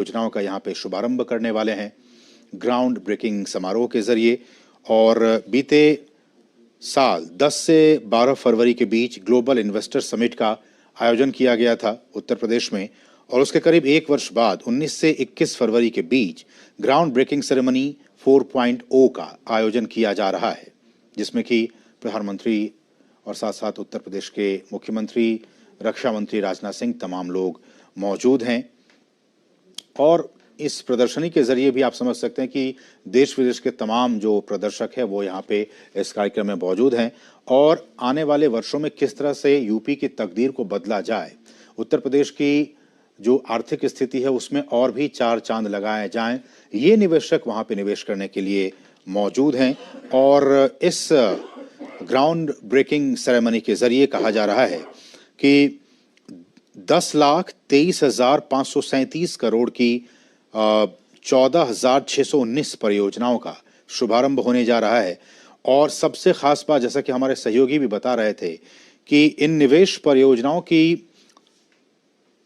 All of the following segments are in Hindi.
योजनाओं का यहाँ पे शुभारंभ करने वाले हैं ग्राउंड ब्रेकिंग समारोह के जरिए। और बीते साल 10 से 12 फरवरी के बीच ग्लोबल इन्वेस्टर समिट का आयोजन किया गया था उत्तर प्रदेश में, और उसके करीब एक वर्ष बाद 19 से 21 फरवरी के बीच ग्राउंड ब्रेकिंग सेरेमनी 4.0 का आयोजन किया जा रहा है, जिसमें कि प्रधानमंत्री और साथ साथ उत्तर प्रदेश के मुख्यमंत्री, रक्षा मंत्री राजनाथ सिंह तमाम लोग मौजूद हैं। और इस प्रदर्शनी के जरिए भी आप समझ सकते हैं कि देश विदेश के तमाम जो प्रदर्शक हैं वो यहाँ पे इस कार्यक्रम में मौजूद हैं, और आने वाले वर्षों में किस तरह से यूपी की तकदीर को बदला जाए, उत्तर प्रदेश की जो आर्थिक स्थिति है उसमें और भी चार चांद लगाए जाएं, ये निवेशक वहाँ पे निवेश करने के लिए मौजूद हैं। और इस ग्राउंड ब्रेकिंग सेरेमनी के जरिए कहा जा रहा है कि 10,23,537 करोड़ की 14,619 परियोजनाओं का शुभारंभ होने जा रहा है। और सबसे खास बात, जैसा कि हमारे सहयोगी भी बता रहे थे, कि इन निवेश परियोजनाओं की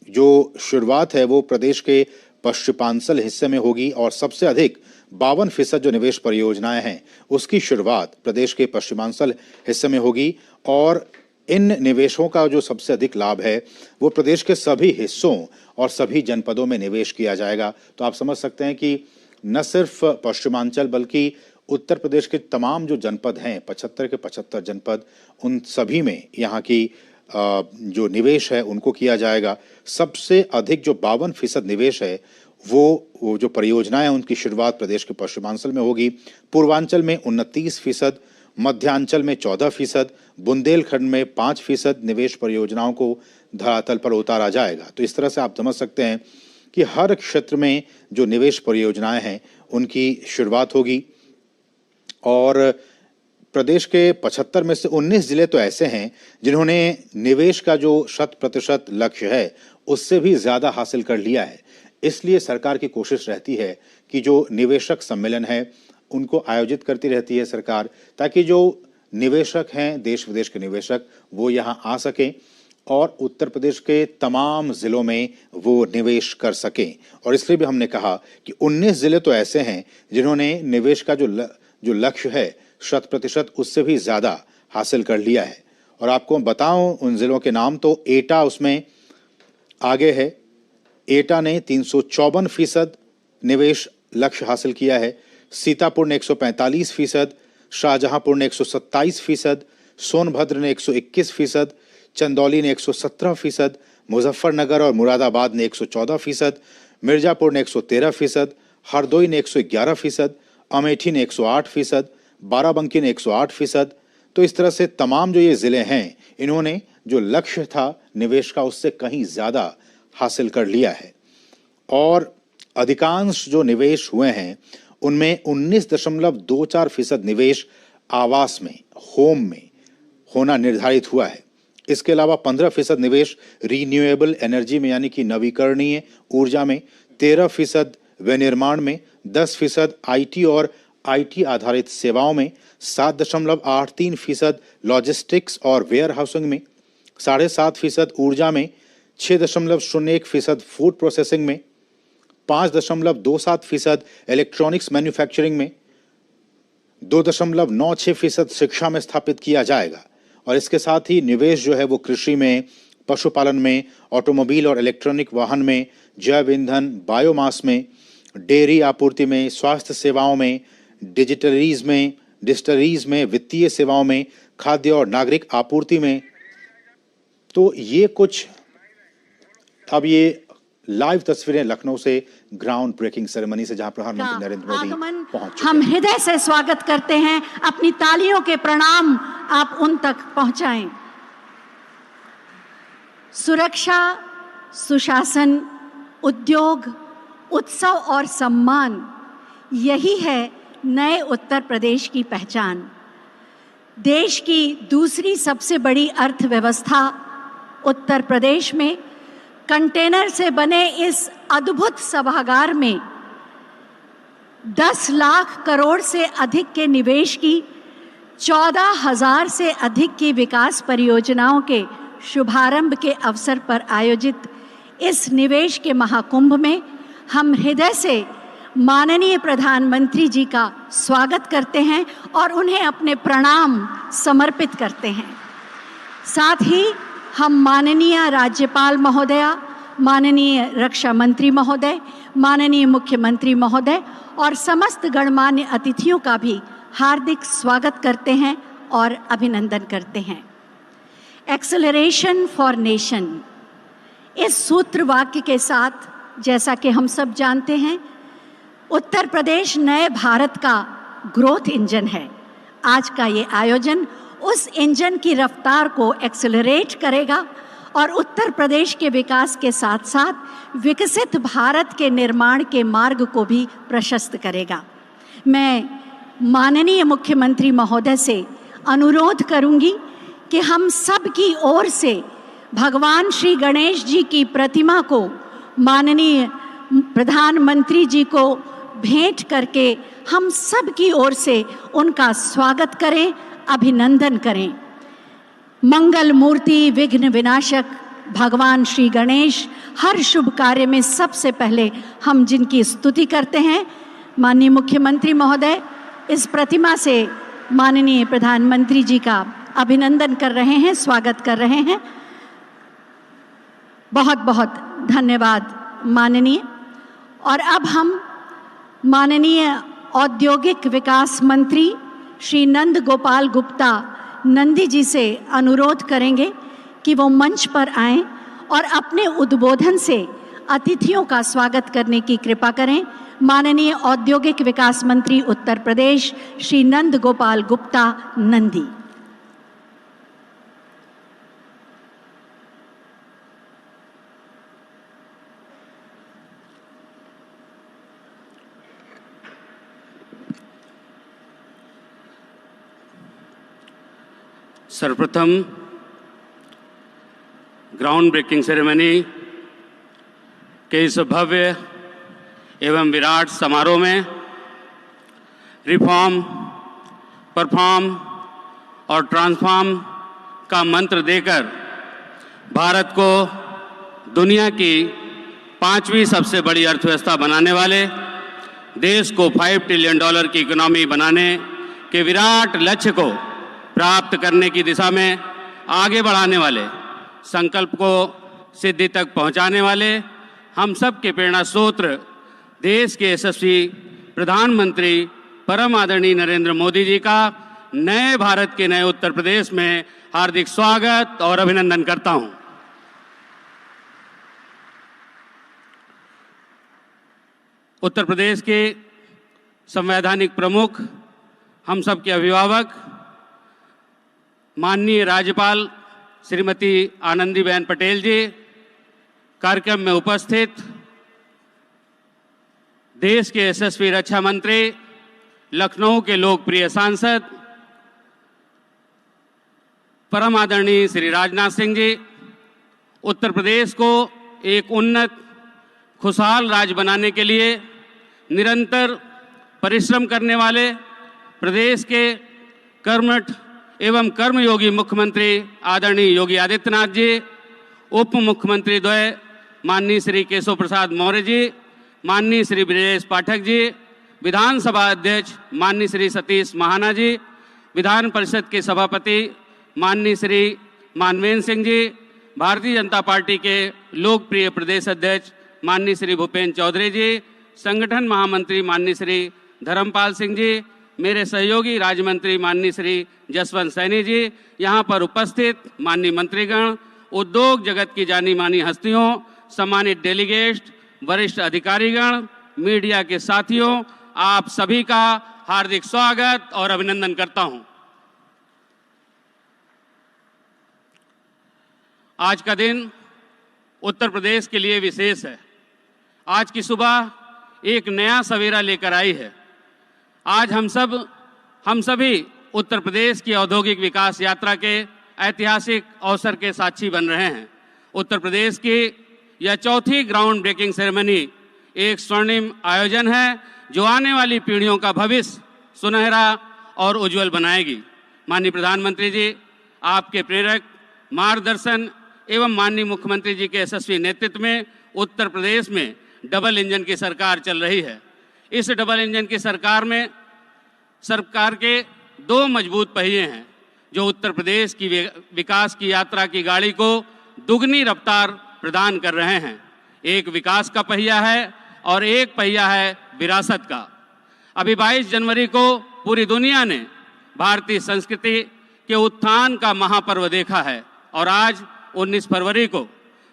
जो शुरुआत है वो प्रदेश के पश्चिमांचल हिस्से में होगी, और सबसे अधिक 52% जो निवेश परियोजनाएं हैं उसकी शुरुआत प्रदेश के पश्चिमांचल हिस्से में होगी। और इन निवेशों का जो सबसे अधिक लाभ है वो प्रदेश के सभी हिस्सों और सभी जनपदों में निवेश किया जाएगा। तो आप समझ सकते हैं कि न सिर्फ पश्चिमांचल बल्कि उत्तर प्रदेश के तमाम जो जनपद हैं, 75 के 75 जनपद, उन सभी में यहाँ की जो निवेश है उनको किया जाएगा। सबसे अधिक जो 52% निवेश है वो जो परियोजनाएं उनकी शुरुआत प्रदेश के पश्चिमांचल में होगी, पूर्वांचल में 29%, मध्यांचल में 14%, बुंदेलखंड में 5% निवेश परियोजनाओं को धरातल पर उतारा जाएगा। तो इस तरह से आप समझ सकते हैं कि हर क्षेत्र में जो निवेश परियोजनाएं हैं उनकी शुरुआत होगी। और प्रदेश के 75 में से 19 जिले तो ऐसे हैं जिन्होंने निवेश का जो 100% लक्ष्य है उससे भी ज्यादा हासिल कर लिया है। इसलिए सरकार की कोशिश रहती है कि जो निवेशक सम्मेलन है उनको आयोजित करती रहती है सरकार, ताकि जो निवेशक हैं, देश विदेश के निवेशक, वो यहाँ आ सकें और उत्तर प्रदेश के तमाम जिलों में वो निवेश कर सकें। और इसलिए भी हमने कहा कि 19 जिले तो ऐसे हैं जिन्होंने निवेश का जो लक्ष्य है 100% उससे भी ज्यादा हासिल कर लिया है। और आपको बताऊं उन जिलों के नाम, तो एटा उसमें आगे है। एटा ने 354% निवेश लक्ष्य हासिल किया है, सीतापुर ने 145%, शाहजहांपुर ने 127%, सोनभद्र ने 121%, चंदौली ने 117%, मुजफ्फरनगर और मुरादाबाद ने 114%, मिर्जापुर ने 113%, हरदोई ने 111%, अमेठी ने 108%, बाराबंकी ने 108%। तो इस तरह से तमाम जो ये जिले हैं इन्होंने जो लक्ष्य था निवेश का उससे कहीं ज्यादा हासिल कर लिया है। और अधिकांश जो निवेश हुए हैं उनमें 19.24% निवेश आवास में, होम में होना निर्धारित हुआ है। इसके अलावा 15% निवेश रीन्यूएबल एनर्जी में यानी कि नवीकरणीय ऊर्जा में, 13% विनिर्माण में, 10% आईटी और आईटी आधारित सेवाओं में, 7.83% लॉजिस्टिक्स और वेयर हाउसिंग में, 7.5% ऊर्जा में, 6.01% फूड प्रोसेसिंग में, 5.27% इलेक्ट्रॉनिक्स मैन्युफैक्चरिंग में, 2.96% शिक्षा में स्थापित किया जाएगा। और इसके साथ ही निवेश जो है वो कृषि में, पशुपालन में, ऑटोमोबाइल और इलेक्ट्रॉनिक वाहन में, जैव ईंधन, बायोमास में, डेयरी आपूर्ति में, स्वास्थ्य सेवाओं में, डिजिटलीज में, वित्तीय सेवाओं में, खाद्य और नागरिक आपूर्ति में। तो ये कुछ अब ये लाइव तस्वीरें लखनऊ से ग्राउंड ब्रेकिंग सेरेमनी से, जहां प्रधानमंत्री नरेंद्र मोदी पहुंच चुके हैं। हम हृदय से स्वागत करते हैं, अपनी तालियों के प्रणाम आप उन तक पहुंचाएं। सुरक्षा, सुशासन, उद्योग, उत्सव और सम्मान, यही है नए उत्तर प्रदेश की पहचान। देश की दूसरी सबसे बड़ी अर्थव्यवस्था उत्तर प्रदेश में कंटेनर से बने इस अद्भुत सभागार में 10 लाख करोड़ से अधिक के निवेश की, 14,000 से अधिक की विकास परियोजनाओं के शुभारंभ के अवसर पर आयोजित इस निवेश के महाकुंभ में हम हृदय से माननीय प्रधानमंत्री जी का स्वागत करते हैं और उन्हें अपने प्रणाम समर्पित करते हैं। साथ ही हम माननीय राज्यपाल महोदया, माननीय रक्षा मंत्री महोदय, माननीय मुख्यमंत्री महोदय और समस्त गणमान्य अतिथियों का भी हार्दिक स्वागत करते हैं और अभिनंदन करते हैं। एक्सेलरेशन फॉर नेशन, इस सूत्र वाक्य के साथ जैसा कि हम सब जानते हैं, उत्तर प्रदेश नए भारत का ग्रोथ इंजन है। आज का ये आयोजन उस इंजन की रफ्तार को एक्सेलरेट करेगा और उत्तर प्रदेश के विकास के साथ साथ विकसित भारत के निर्माण के मार्ग को भी प्रशस्त करेगा। मैं माननीय मुख्यमंत्री महोदय से अनुरोध करूंगी कि हम सब की ओर से भगवान श्री गणेश जी की प्रतिमा को माननीय प्रधानमंत्री जी को भेंट करके हम सब की ओर से उनका स्वागत करें, अभिनंदन करें। मंगल मूर्ति, विघ्न विनाशक भगवान श्री गणेश हर शुभ कार्य में सबसे पहले हम जिनकी स्तुति करते हैं, माननीय मुख्यमंत्री महोदय इस प्रतिमा से माननीय प्रधानमंत्री जी का अभिनंदन कर रहे हैं, स्वागत कर रहे हैं। बहुत बहुत धन्यवाद माननीय। और अब हम माननीय औद्योगिक विकास मंत्री श्री नंद गोपाल गुप्ता नंदी जी से अनुरोध करेंगे कि वो मंच पर आएं और अपने उद्बोधन से अतिथियों का स्वागत करने की कृपा करें। माननीय औद्योगिक विकास मंत्री उत्तर प्रदेश श्री नंद गोपाल गुप्ता नंदी। सर्वप्रथम ग्राउंड ब्रेकिंग सेरेमनी के इस भव्य एवं विराट समारोह में रिफॉर्म, परफॉर्म और ट्रांसफॉर्म का मंत्र देकर भारत को दुनिया की 5वीं सबसे बड़ी अर्थव्यवस्था बनाने वाले, देश को $5 ट्रिलियन की इकोनॉमी बनाने के विराट लक्ष्य को प्राप्त करने की दिशा में आगे बढ़ाने वाले, संकल्प को सिद्धि तक पहुंचाने वाले हम सब के प्रेरणा स्रोत देश के यशस्वी प्रधानमंत्री परम आदरणीय नरेंद्र मोदी जी का नए भारत के नए उत्तर प्रदेश में हार्दिक स्वागत और अभिनंदन करता हूं। उत्तर प्रदेश के संवैधानिक प्रमुख, हम सब के अभिभावक, माननीय राज्यपाल श्रीमती आनंदीबेन पटेल जी, कार्यक्रम में उपस्थित देश के यशस्वी रक्षा मंत्री, लखनऊ के लोकप्रिय सांसद परम आदरणीय श्री राजनाथ सिंह जी, उत्तर प्रदेश को एक उन्नत, खुशहाल राज्य बनाने के लिए निरंतर परिश्रम करने वाले प्रदेश के कर्मठ एवं कर्मयोगी मुख्यमंत्री आदरणीय योगी आदित्यनाथ जी, उप मुख्यमंत्री द्वय माननीय श्री केशव प्रसाद मौर्य जी, माननीय श्री ब्रजेश पाठक जी, विधानसभा अध्यक्ष माननीय श्री सतीश महाना जी, विधान परिषद के सभापति माननीय श्री मानवेंद्र सिंह जी, भारतीय जनता पार्टी के लोकप्रिय प्रदेश अध्यक्ष माननीय श्री भूपेंद्र चौधरी जी, संगठन महामंत्री माननीय श्री धर्मपाल सिंह जी, मेरे सहयोगी राज्य मंत्री माननीय श्री जसवंत सैनी जी, यहाँ पर उपस्थित माननीय मंत्रीगण, उद्योग जगत की जानी मानी हस्तियों, सम्मानित डेलीगेट, वरिष्ठ अधिकारीगण, मीडिया के साथियों, आप सभी का हार्दिक स्वागत और अभिनंदन करता हूं। आज का दिन उत्तर प्रदेश के लिए विशेष है। आज की सुबह एक नया सवेरा लेकर आई है। आज हम सभी उत्तर प्रदेश की औद्योगिक विकास यात्रा के ऐतिहासिक अवसर के साक्षी बन रहे हैं। उत्तर प्रदेश की यह चौथी ग्राउंड ब्रेकिंग सेरेमनी एक स्वर्णिम आयोजन है जो आने वाली पीढ़ियों का भविष्य सुनहरा और उज्जवल बनाएगी। माननीय प्रधानमंत्री जी, आपके प्रेरक मार्गदर्शन एवं माननीय मुख्यमंत्री जी के यशस्वी नेतृत्व में उत्तर प्रदेश में डबल इंजन की सरकार चल रही है। इस डबल इंजन की सरकार में सरकार के दो मजबूत पहिए हैं जो उत्तर प्रदेश की विकास की यात्रा की गाड़ी को दुगनी रफ्तार प्रदान कर रहे हैं। एक विकास का पहिया है और एक पहिया है विरासत का। अभी 22 जनवरी को पूरी दुनिया ने भारतीय संस्कृति के उत्थान का महापर्व देखा है और आज 19 फरवरी को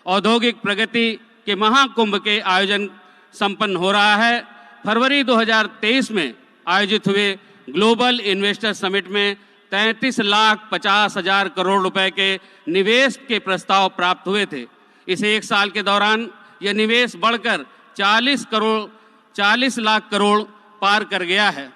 औद्योगिक प्रगति के महाकुंभ के आयोजन संपन्न हो रहा है। फरवरी 2023 में आयोजित हुए ग्लोबल इन्वेस्टर समिट में 33,50,000 करोड़ रुपए के निवेश के प्रस्ताव प्राप्त हुए थे। इस एक साल के दौरान यह निवेश बढ़कर 40 लाख करोड़ पार कर गया है।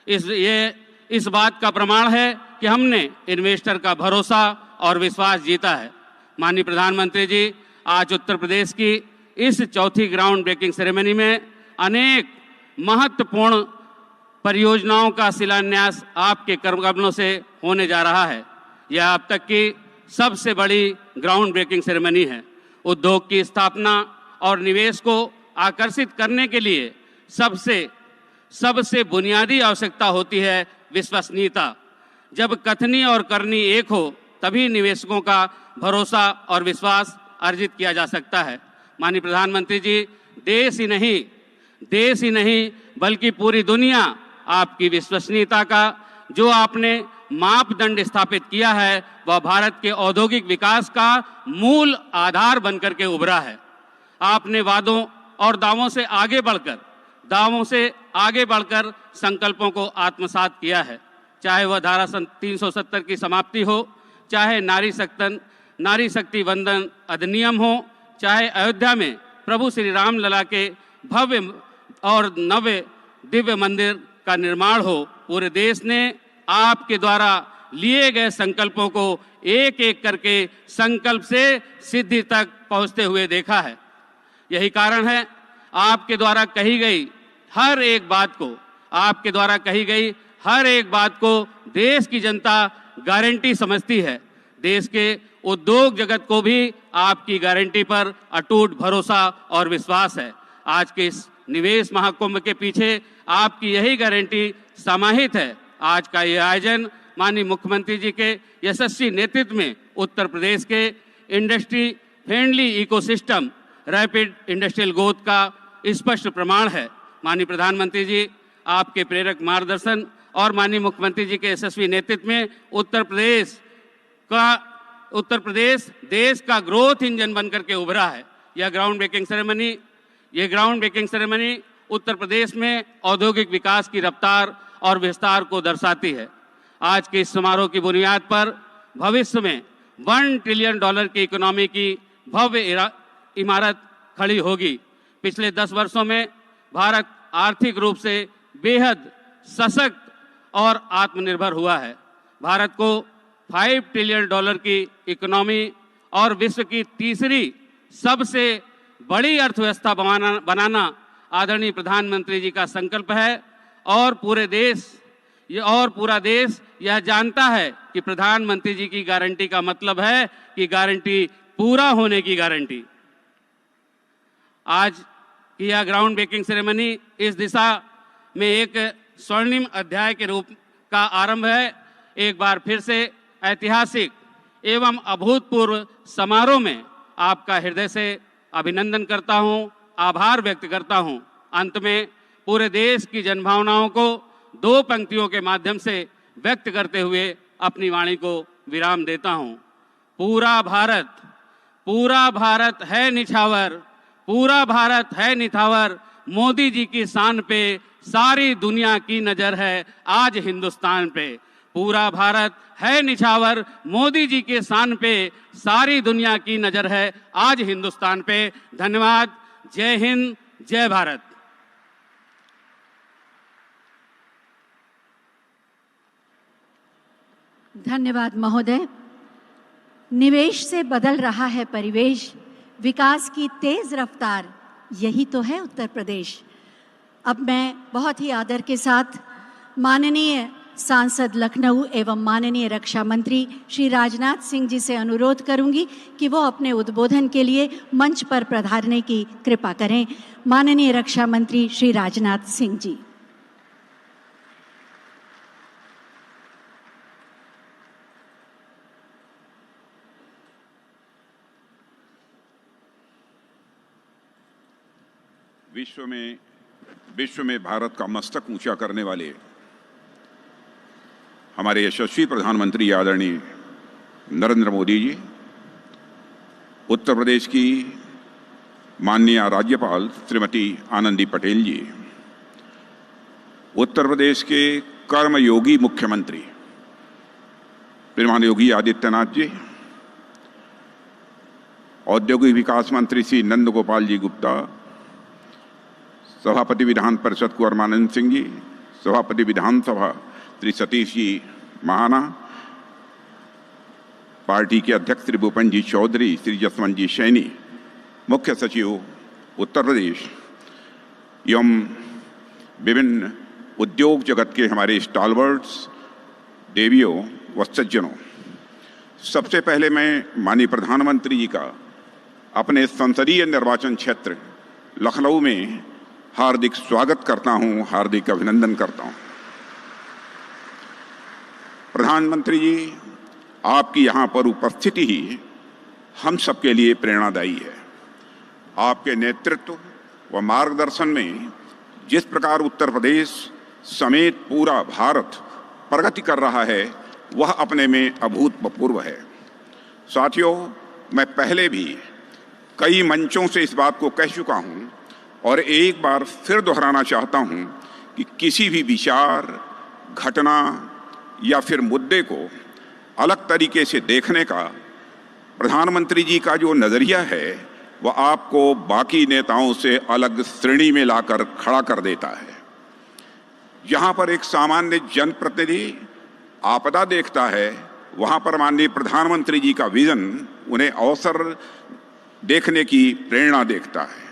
इस बात का प्रमाण है कि हमने इन्वेस्टर का भरोसा और विश्वास जीता है। माननीय प्रधानमंत्री जी, आज उत्तर प्रदेश की इस चौथी ग्राउंड ब्रेकिंग सेरेमनी में अनेक महत्वपूर्ण परियोजनाओं का शिलान्यास आपके कमलों से होने जा रहा है। यह अब तक की सबसे बड़ी ग्राउंड ब्रेकिंग सेरेमनी है। उद्योग की स्थापना और निवेश को आकर्षित करने के लिए सबसे बुनियादी आवश्यकता होती है विश्वसनीयता। जब कथनी और करनी एक हो तभी निवेशकों का भरोसा और विश्वास अर्जित किया जा सकता है। माननीय प्रधानमंत्री जी, देश ही नहीं बल्कि पूरी दुनिया आपकी विश्वसनीयता का जो आपने मापदंड स्थापित किया है वह भारत के औद्योगिक विकास का मूल आधार बनकर के उभरा है। आपने वादों और दावों से आगे बढ़कर संकल्पों को आत्मसात किया है। चाहे वह धारा 370 की समाप्ति हो, चाहे नारी शक्ति वंदन अधिनियम हो, चाहे अयोध्या में प्रभु श्री राम लला के भव्य और नव्य दिव्य मंदिर का निर्माण हो, पूरे देश ने आपके द्वारा लिए गए संकल्पों को एक एक करके संकल्प से सिद्धि तक पहुंचते हुए देखा है। यही कारण है आपके द्वारा कही गई हर एक बात को देश की जनता गारंटी समझती है। देश के उद्योग जगत को भी आपकी गारंटी पर अटूट भरोसा और विश्वास है। आज के इस निवेश महाकुंभ के पीछे आपकी यही गारंटी समाहित है। आज का ये आयोजन माननीय मुख्यमंत्री जी के यशस्वी नेतृत्व में उत्तर प्रदेश के industry friendly ecosystem rapid industrial growth का स्पष्ट प्रमाण है। माननीय प्रधानमंत्री जी, आपके प्रेरक मार्गदर्शन और माननीय मुख्यमंत्री जी के यशस्वी नेतृत्व में उत्तर प्रदेश देश का ग्रोथ इंजन बनकर के उभरा है। यह ground breaking ceremony Uttar Pradesh में औद्योगिक विकास की रफ्तार और विस्तार को दर्शाती है। आज के इस समारोह की बुनियाद पर भविष्य में $1 ट्रिलियन की इकोनॉमी की भव्य इमारत खड़ी होगी। पिछले 10 वर्षों में भारत आर्थिक रूप से बेहद सशक्त और आत्मनिर्भर हुआ है। भारत को $5 ट्रिलियन की इकोनॉमी और विश्व की तीसरी सबसे बड़ी अर्थव्यवस्था बनाना आदरणीय प्रधानमंत्री जी का संकल्प है और पूरा देश यह जानता है कि प्रधानमंत्री जी की गारंटी का मतलब है कि गारंटी पूरा होने की गारंटी। आज की यह ग्राउंड ब्रेकिंग सेरेमनी इस दिशा में एक स्वर्णिम अध्याय के रूप का आरंभ है। एक बार फिर से ऐतिहासिक एवं अभूतपूर्व समारोह में आपका हृदय से अभिनंदन करता हूं, आभार व्यक्त करता हूं। अंत में पूरे देश की जनभावनाओं को 2 पंक्तियों के माध्यम से व्यक्त करते हुए अपनी वाणी को विराम देता हूं। पूरा भारत है निछावर, पूरा भारत है निछावर, मोदी जी की शान पे सारी दुनिया की नजर है आज हिंदुस्तान पे। पूरा भारत है निछावर, मोदी जी के शान पे सारी दुनिया की नजर है आज हिंदुस्तान पे। धन्यवाद। जय हिंद, जय भारत। धन्यवाद महोदय। निवेश से बदल रहा है परिवेश, विकास की तेज रफ्तार, यही तो है उत्तर प्रदेश। अब मैं बहुत ही आदर के साथ माननीय सांसद लखनऊ एवं माननीय रक्षा मंत्री श्री राजनाथ सिंह जी से अनुरोध करूंगी कि वो अपने उद्बोधन के लिए मंच पर पधारने की कृपा करें। माननीय रक्षा मंत्री श्री राजनाथ सिंह जी। विश्व में भारत का मस्तक ऊंचा करने वाले हमारे यशस्वी प्रधानमंत्री आदरणीय नरेंद्र मोदी जी, उत्तर प्रदेश की माननीय राज्यपाल श्रीमती आनंदी पटेल जी, उत्तर प्रदेश के कर्मयोगी मुख्यमंत्री श्रीमान योगी आदित्यनाथ जी, औद्योगिक विकास मंत्री श्री नंद गोपाल जी गुप्ता, सभापति विधान परिषद कुंवर मानंद सिंह जी, सभापति विधानसभा श्री सतीश जी महाना, पार्टी के अध्यक्ष श्री भूपेन्द्र जी चौधरी, श्री जसवंत जी सैनी, मुख्य सचिव उत्तर प्रदेश एवं विभिन्न उद्योग जगत के हमारे स्टालवर्ड्स, देवियों व सज्जनों, सबसे पहले मैं माननीय प्रधानमंत्री जी का अपने संसदीय निर्वाचन क्षेत्र लखनऊ में हार्दिक स्वागत करता हूं, हार्दिक अभिनंदन करता हूं। प्रधानमंत्री जी, आपकी यहां पर उपस्थिति ही हम सबके लिए प्रेरणादायी है। आपके नेतृत्व व मार्गदर्शन में जिस प्रकार उत्तर प्रदेश समेत पूरा भारत प्रगति कर रहा है, वह अपने में अभूतपूर्व है। साथियों, मैं पहले भी कई मंचों से इस बात को कह चुका हूं और एक बार फिर दोहराना चाहता हूं कि किसी भी विचार, घटना या फिर मुद्दे को अलग तरीके से देखने का प्रधानमंत्री जी का जो नज़रिया है, वह आपको बाकी नेताओं से अलग श्रेणी में लाकर खड़ा कर देता है। जहां पर एक सामान्य जनप्रतिनिधि आपदा देखता है, वहां पर माननीय प्रधानमंत्री जी का विजन उन्हें अवसर देखने की प्रेरणा देखता है।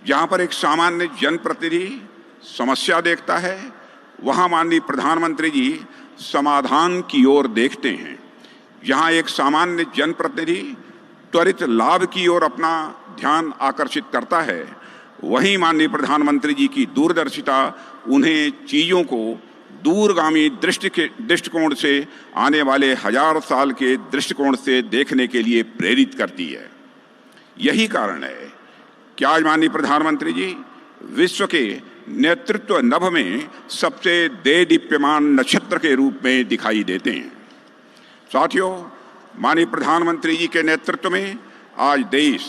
जहां पर एक सामान्य जनप्रतिनिधि समस्या देखता है, वहां माननीय प्रधानमंत्री जी समाधान की ओर देखते हैं। जहां एक सामान्य जनप्रतिनिधि त्वरित लाभ की ओर अपना ध्यान आकर्षित करता है, वहीं माननीय प्रधानमंत्री जी की दूरदर्शिता उन्हें चीज़ों को दूरगामी दृष्टिकोण से, आने वाले 1000 साल के दृष्टिकोण से देखने के लिए प्रेरित करती है। यही कारण है कि आज माननीय प्रधानमंत्री जी विश्व के नेतृत्व नभ में सबसे देदीप्यमान नक्षत्र के रूप में दिखाई देते हैं। साथियों, माननीय प्रधानमंत्री जी के नेतृत्व में आज देश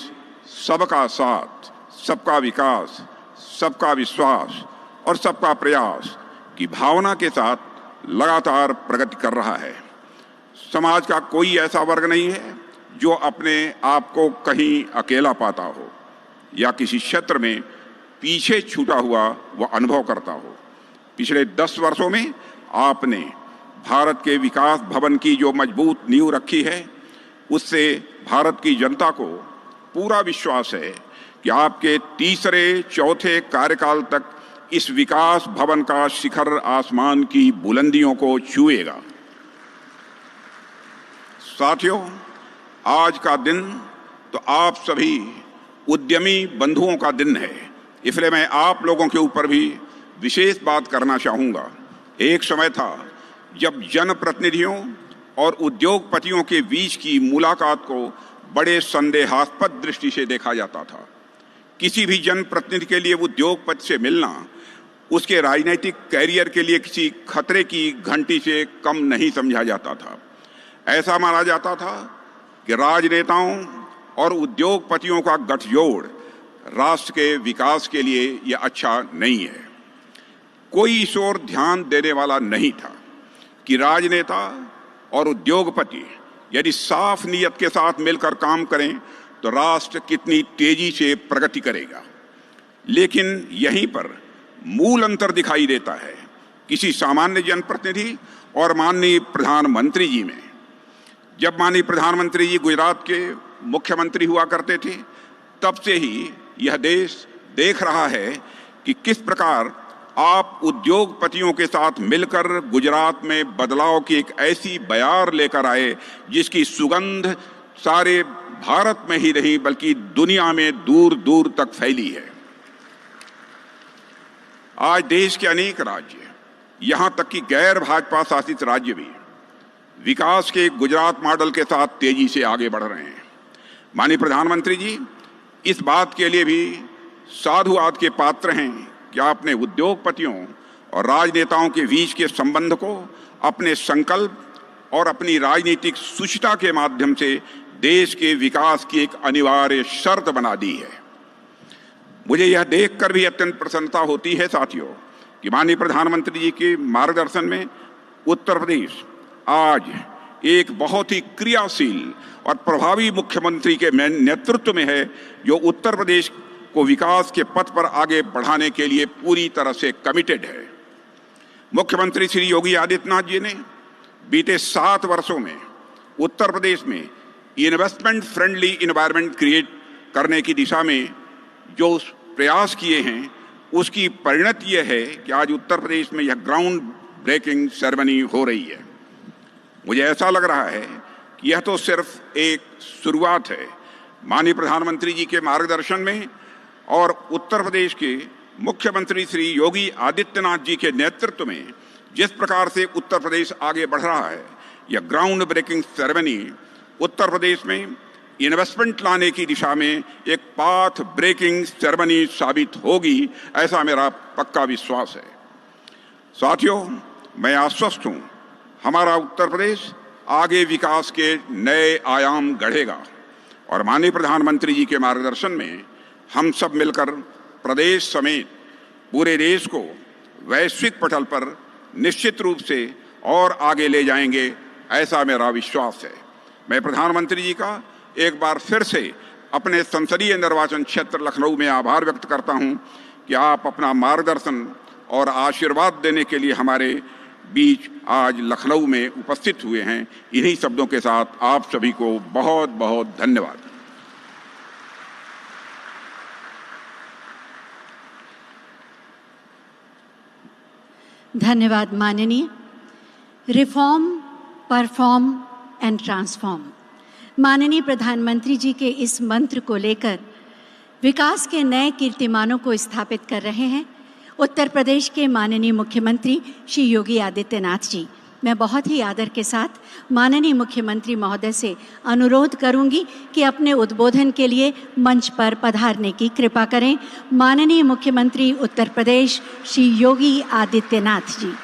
सबका साथ, सबका विकास, सबका विश्वास और सबका प्रयास की भावना के साथ लगातार प्रगति कर रहा है। समाज का कोई ऐसा वर्ग नहीं है जो अपने आप को कहीं अकेला पाता हो या किसी क्षेत्र में पीछे छूटा हुआ वह अनुभव करता हो। पिछले 10 वर्षों में आपने भारत के विकास भवन की जो मजबूत नींव रखी है, उससे भारत की जनता को पूरा विश्वास है कि आपके तीसरे चौथे कार्यकाल तक इस विकास भवन का शिखर आसमान की बुलंदियों को छुएगा। साथियों, आज का दिन तो आप सभी उद्यमी बंधुओं का दिन है, इसलिए मैं आप लोगों के ऊपर भी विशेष बात करना चाहूँगा। एक समय था जब जनप्रतिनिधियों और उद्योगपतियों के बीच की मुलाकात को बड़े संदेहास्पद दृष्टि से देखा जाता था। किसी भी जनप्रतिनिधि के लिए उद्योगपति से मिलना उसके राजनीतिक कैरियर के लिए किसी खतरे की घंटी से कम नहीं समझा जाता था। ऐसा माना जाता था कि राजनेताओं और उद्योगपतियों का गठजोड़ राष्ट्र के विकास के लिए यह अच्छा नहीं है। कोई इस ओर ध्यान देने वाला नहीं था कि राजनेता और उद्योगपति यदि साफ नीयत के साथ मिलकर काम करें तो राष्ट्र कितनी तेजी से प्रगति करेगा। लेकिन यहीं पर मूल अंतर दिखाई देता है किसी सामान्य जनप्रतिनिधि और माननीय प्रधानमंत्री जी में। जब माननीय प्रधानमंत्री जी गुजरात के मुख्यमंत्री हुआ करते थे, तब से ही यह देश देख रहा है कि किस प्रकार आप उद्योगपतियों के साथ मिलकर गुजरात में बदलाव की एक ऐसी बयार लेकर आए जिसकी सुगंध सारे भारत में ही नहीं बल्कि दुनिया में दूर दूर तक फैली है। आज देश के अनेक राज्य, यहां तक कि गैर भाजपा शासित राज्य भी विकास के गुजरात मॉडल के साथ तेजी से आगे बढ़ रहे हैं। माननीय प्रधानमंत्री जी इस बात के लिए भी साधुवाद के पात्र हैं कि आपने उद्योगपतियों और राजनेताओं के बीच के संबंध को अपने संकल्प और अपनी राजनीतिक सुचिता के माध्यम से देश के विकास की एक अनिवार्य शर्त बना दी है। मुझे यह देखकर भी अत्यंत प्रसन्नता होती है साथियों कि माननीय प्रधानमंत्री जी के मार्गदर्शन में उत्तर प्रदेश आज एक बहुत ही क्रियाशील और प्रभावी मुख्यमंत्री के नेतृत्व में है, जो उत्तर प्रदेश को विकास के पथ पर आगे बढ़ाने के लिए पूरी तरह से कमिटेड है। मुख्यमंत्री श्री योगी आदित्यनाथ जी ने बीते 7 वर्षों में उत्तर प्रदेश में इन्वेस्टमेंट फ्रेंडली एनवायरनमेंट क्रिएट करने की दिशा में जो प्रयास किए हैं, उसकी परिणति यह है कि आज उत्तर प्रदेश में यह ग्राउंड ब्रेकिंग सेरेमनी हो रही है। मुझे ऐसा लग रहा है कि यह तो सिर्फ एक शुरुआत है। माननीय प्रधानमंत्री जी के मार्गदर्शन में और उत्तर प्रदेश के मुख्यमंत्री श्री योगी आदित्यनाथ जी के नेतृत्व में जिस प्रकार से उत्तर प्रदेश आगे बढ़ रहा है, यह ground breaking ceremony Uttar Pradesh में इन्वेस्टमेंट लाने की दिशा में एक पाथ ब्रेकिंग सेरेमनी साबित होगी, ऐसा मेरा पक्का विश्वास है। साथियों, मैं आश्वस्त हूं, हमारा उत्तर प्रदेश आगे विकास के नए आयाम गढ़ेगा और माननीय प्रधानमंत्री जी के मार्गदर्शन में हम सब मिलकर प्रदेश समेत पूरे देश को वैश्विक पटल पर निश्चित रूप से और आगे ले जाएंगे, ऐसा मेरा विश्वास है। मैं प्रधानमंत्री जी का एक बार फिर से अपने संसदीय निर्वाचन क्षेत्र लखनऊ में आभार व्यक्त करता हूं कि आप अपना मार्गदर्शन और आशीर्वाद देने के लिए हमारे बीच आज लखनऊ में उपस्थित हुए हैं। इन्हीं शब्दों के साथ आप सभी को बहुत बहुत धन्यवाद। धन्यवाद माननीय। रिफॉर्म, परफॉर्म एंड ट्रांसफॉर्म, माननीय प्रधानमंत्री जी के इस मंत्र को लेकर विकास के नए कीर्तिमानों को स्थापित कर रहे हैं उत्तर प्रदेश के माननीय मुख्यमंत्री श्री योगी आदित्यनाथ जी। मैं बहुत ही आदर के साथ माननीय मुख्यमंत्री महोदय से अनुरोध करूंगी कि अपने उद्बोधन के लिए मंच पर पधारने की कृपा करें। माननीय मुख्यमंत्री उत्तर प्रदेश श्री योगी आदित्यनाथ जी।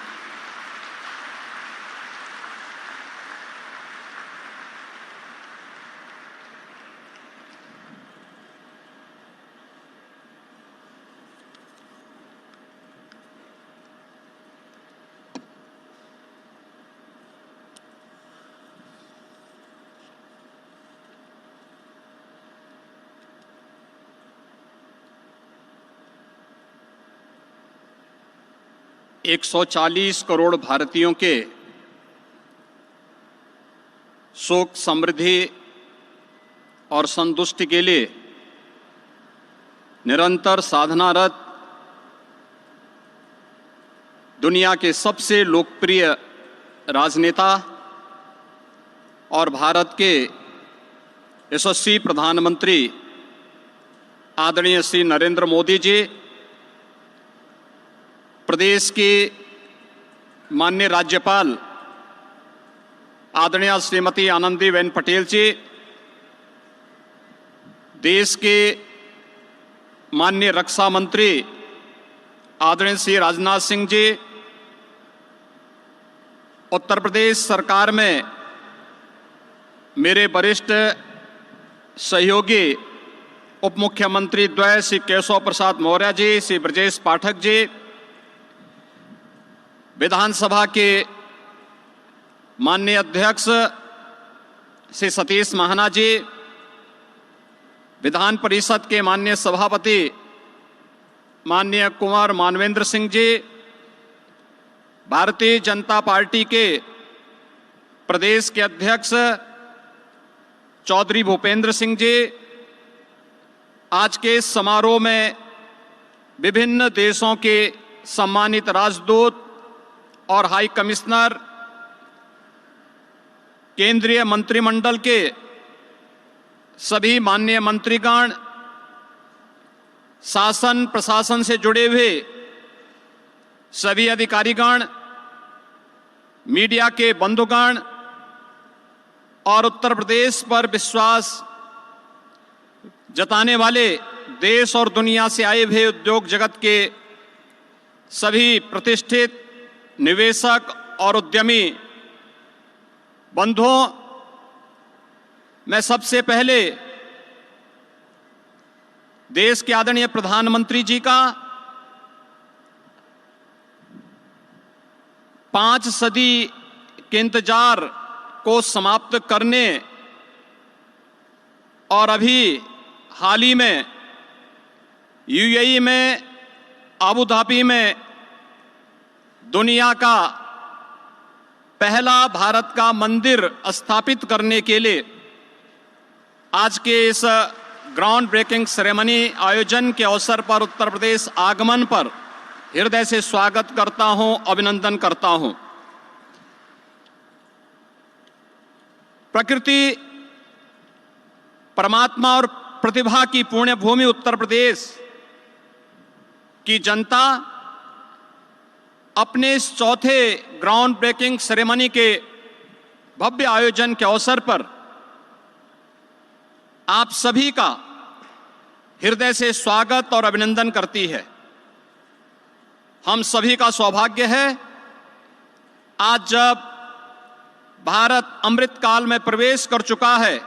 एक 140 करोड़ भारतीयों के सुख, समृद्धि और संतुष्टि के लिए निरंतर साधनारत दुनिया के सबसे लोकप्रिय राजनेता और भारत के यशस्वी प्रधानमंत्री आदरणीय श्री नरेंद्र मोदी जी, प्रदेश के माननीय राज्यपाल आदरणीय श्रीमती आनंदीबेन पटेल जी, देश के माननीय रक्षा मंत्री आदरणीय श्री राजनाथ सिंह जी, उत्तर प्रदेश सरकार में मेरे वरिष्ठ सहयोगी उप मुख्यमंत्री द्वय श्री केशव प्रसाद मौर्य जी, श्री ब्रजेश पाठक जी, विधानसभा के माननीय अध्यक्ष श्री सतीश महाना जी, विधान परिषद के माननीय सभापति माननीय कुंवर मानवेंद्र सिंह जी, भारतीय जनता पार्टी के प्रदेश के अध्यक्ष चौधरी भूपेंद्र सिंह जी, आज के इस समारोह में विभिन्न देशों के सम्मानित राजदूत और हाई कमिश्नर, केंद्रीय मंत्रिमंडल के सभी माननीय मंत्रीगण, शासन प्रशासन से जुड़े हुए सभी अधिकारीगण, मीडिया के बंधुगण और उत्तर प्रदेश पर विश्वास जताने वाले देश और दुनिया से आए हुए उद्योग जगत के सभी प्रतिष्ठित निवेशक और उद्यमी बंधुओं, मैं सबसे पहले देश के आदरणीय प्रधानमंत्री जी का 5 सदी के इंतजार को समाप्त करने और अभी हाल ही में यूएई में, अबू धाबी में दुनिया का पहला भारत का मंदिर स्थापित करने के लिए आज के इस ग्राउंड ब्रेकिंग सेरेमनी आयोजन के अवसर पर उत्तर प्रदेश आगमन पर हृदय से स्वागत करता हूं, अभिनंदन करता हूं। प्रकृति, परमात्मा और प्रतिभा की पुण्य भूमि उत्तर प्रदेश की जनता अपने इस चौथे ग्राउंड ब्रेकिंग सेरेमनी के भव्य आयोजन के अवसर पर आप सभी का हृदय से स्वागत और अभिनंदन करती है। हम सभी का सौभाग्य है आज जब भारत अमृत काल में प्रवेश कर चुका है,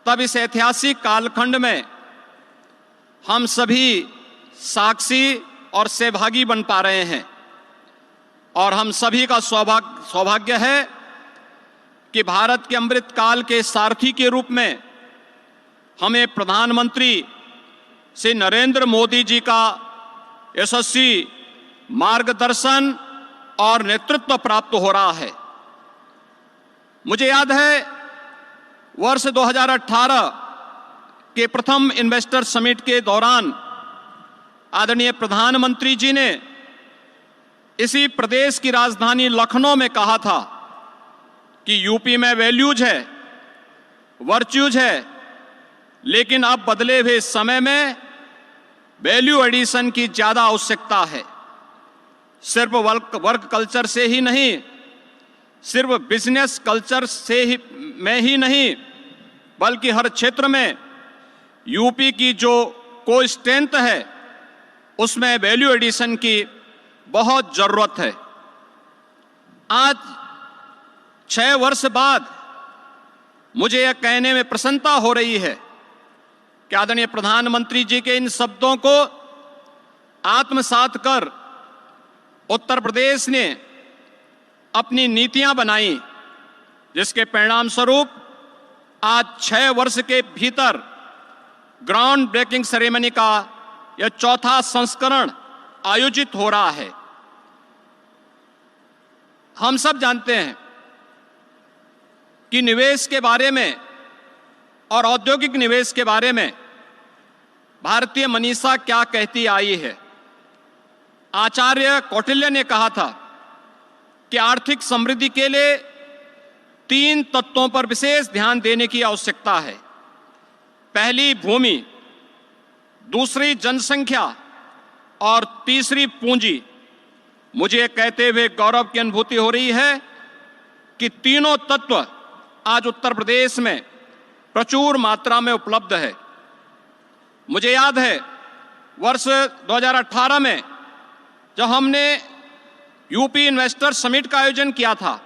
तब इस ऐतिहासिक कालखंड में हम सभी साक्षी और सहभागी बन पा रहे हैं। और हम सभी का सौभाग्य है कि भारत के अमृत काल के सारथी के रूप में हमें प्रधानमंत्री श्री नरेंद्र मोदी जी का यशस्वी मार्गदर्शन और नेतृत्व प्राप्त हो रहा है। मुझे याद है वर्ष 2018 के प्रथम इन्वेस्टर समिट के दौरान आदरणीय प्रधानमंत्री जी ने इसी प्रदेश की राजधानी लखनऊ में कहा था कि यूपी में वैल्यूज है, वर्च्यूज है, लेकिन अब बदले हुए समय में वैल्यू एडिशन की ज्यादा आवश्यकता है। सिर्फ वर्क कल्चर से ही नहीं, सिर्फ बिजनेस कल्चर से ही नहीं, बल्कि हर क्षेत्र में यूपी की जो कोई स्ट्रेंथ है उसमें वैल्यू एडिशन की बहुत जरूरत है। आज 6 वर्ष बाद मुझे यह कहने में प्रसन्नता हो रही है कि आदरणीय प्रधानमंत्री जी के इन शब्दों को आत्मसात कर उत्तर प्रदेश ने अपनी नीतियां बनाई, जिसके परिणाम स्वरूप आज 6 वर्ष के भीतर ग्राउंड ब्रेकिंग सेरेमनी का यह चौथा संस्करण आयोजित हो रहा है। हम सब जानते हैं कि निवेश के बारे में और औद्योगिक निवेश के बारे में भारतीय मनीषा क्या कहती आई है। आचार्य कौटिल्य ने कहा था कि आर्थिक समृद्धि के लिए 3 तत्वों पर विशेष ध्यान देने की आवश्यकता है। पहली भूमि, दूसरी जनसंख्या और तीसरी पूंजी। मुझे कहते हुए गौरव की अनुभूति हो रही है कि तीनों तत्व आज उत्तर प्रदेश में प्रचुर मात्रा में उपलब्ध है। मुझे याद है वर्ष 2018 में जब हमने यूपी इन्वेस्टर समिट का आयोजन किया था,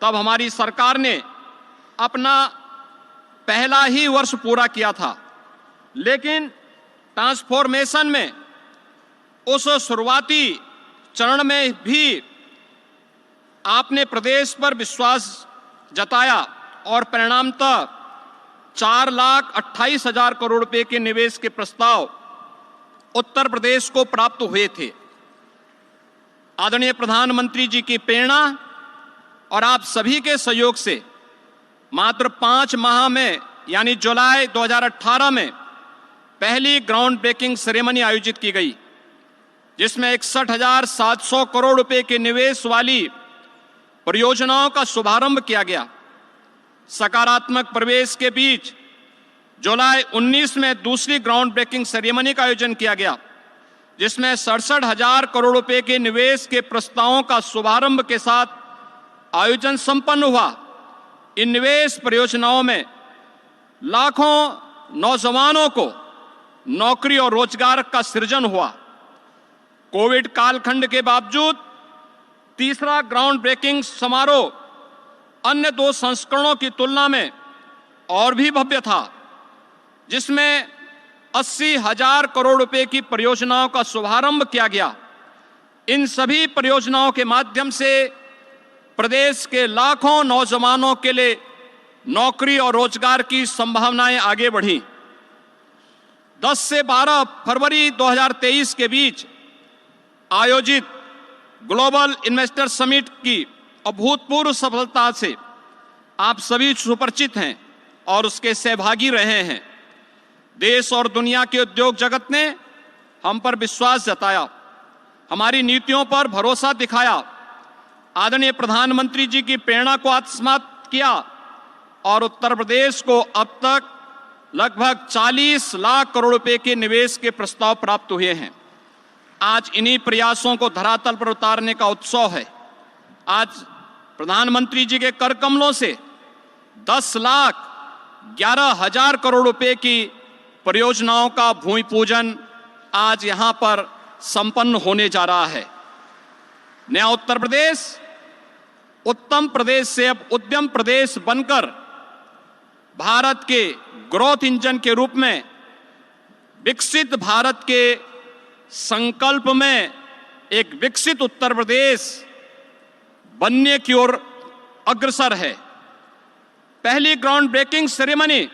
तब हमारी सरकार ने अपना पहला ही वर्ष पूरा किया था, लेकिन ट्रांसफॉर्मेशन में उस शुरुआती चरण में भी आपने प्रदेश पर विश्वास जताया और परिणामतः 4,28,000 करोड़ रुपए के निवेश के प्रस्ताव उत्तर प्रदेश को प्राप्त हुए थे। आदरणीय प्रधानमंत्री जी की प्रेरणा और आप सभी के सहयोग से मात्र 5 माह में यानी जुलाई 2018 में पहली ग्राउंड ब्रेकिंग सेरेमनी आयोजित की गई। जिसमें 61,700 करोड़ रुपए के निवेश वाली परियोजनाओं का शुभारंभ किया गया। सकारात्मक प्रवेश के बीच जुलाई 19 में दूसरी ग्राउंड ब्रेकिंग सेरेमनी का आयोजन किया गया, जिसमें 67,000 करोड़ रुपए के निवेश के प्रस्तावों का शुभारंभ के साथ आयोजन संपन्न हुआ। इन निवेश परियोजनाओं में लाखों नौजवानों को नौकरी और रोजगार का सृजन हुआ। कोविड कालखंड के बावजूद तीसरा ग्राउंड ब्रेकिंग समारोह अन्य 2 संस्करणों की तुलना में और भी भव्य था, जिसमें 80,000 करोड़ रुपए की परियोजनाओं का शुभारंभ किया गया। इन सभी परियोजनाओं के माध्यम से प्रदेश के लाखों नौजवानों के लिए नौकरी और रोजगार की संभावनाएं आगे बढ़ी। 10 से 12 फरवरी 2023 के बीच आयोजित ग्लोबल इन्वेस्टर समिट की अभूतपूर्व सफलता से आप सभी सुपरिचित हैं और उसके सहभागी रहे हैं। देश और दुनिया के उद्योग जगत ने हम पर विश्वास जताया, हमारी नीतियों पर भरोसा दिखाया, आदरणीय प्रधानमंत्री जी की प्रेरणा को आत्मसात किया और उत्तर प्रदेश को अब तक लगभग 40 लाख करोड़ रुपए के निवेश के प्रस्ताव प्राप्त हुए हैं। आज इन्हीं प्रयासों को धरातल पर उतारने का उत्सव है। आज प्रधानमंत्री जी के कर कमलों से 10,11,000 करोड़ रुपए की परियोजनाओं का भूमि पूजन आज यहां पर संपन्न होने जा रहा है। नया उत्तर प्रदेश उत्तम प्रदेश से अब उद्यम प्रदेश बनकर भारत के ग्रोथ इंजन के रूप में विकसित भारत के संकल्प में एक विकसित उत्तर प्रदेश बनने की ओर अग्रसर है। पहली ग्राउंड ब्रेकिंग सेरेमनी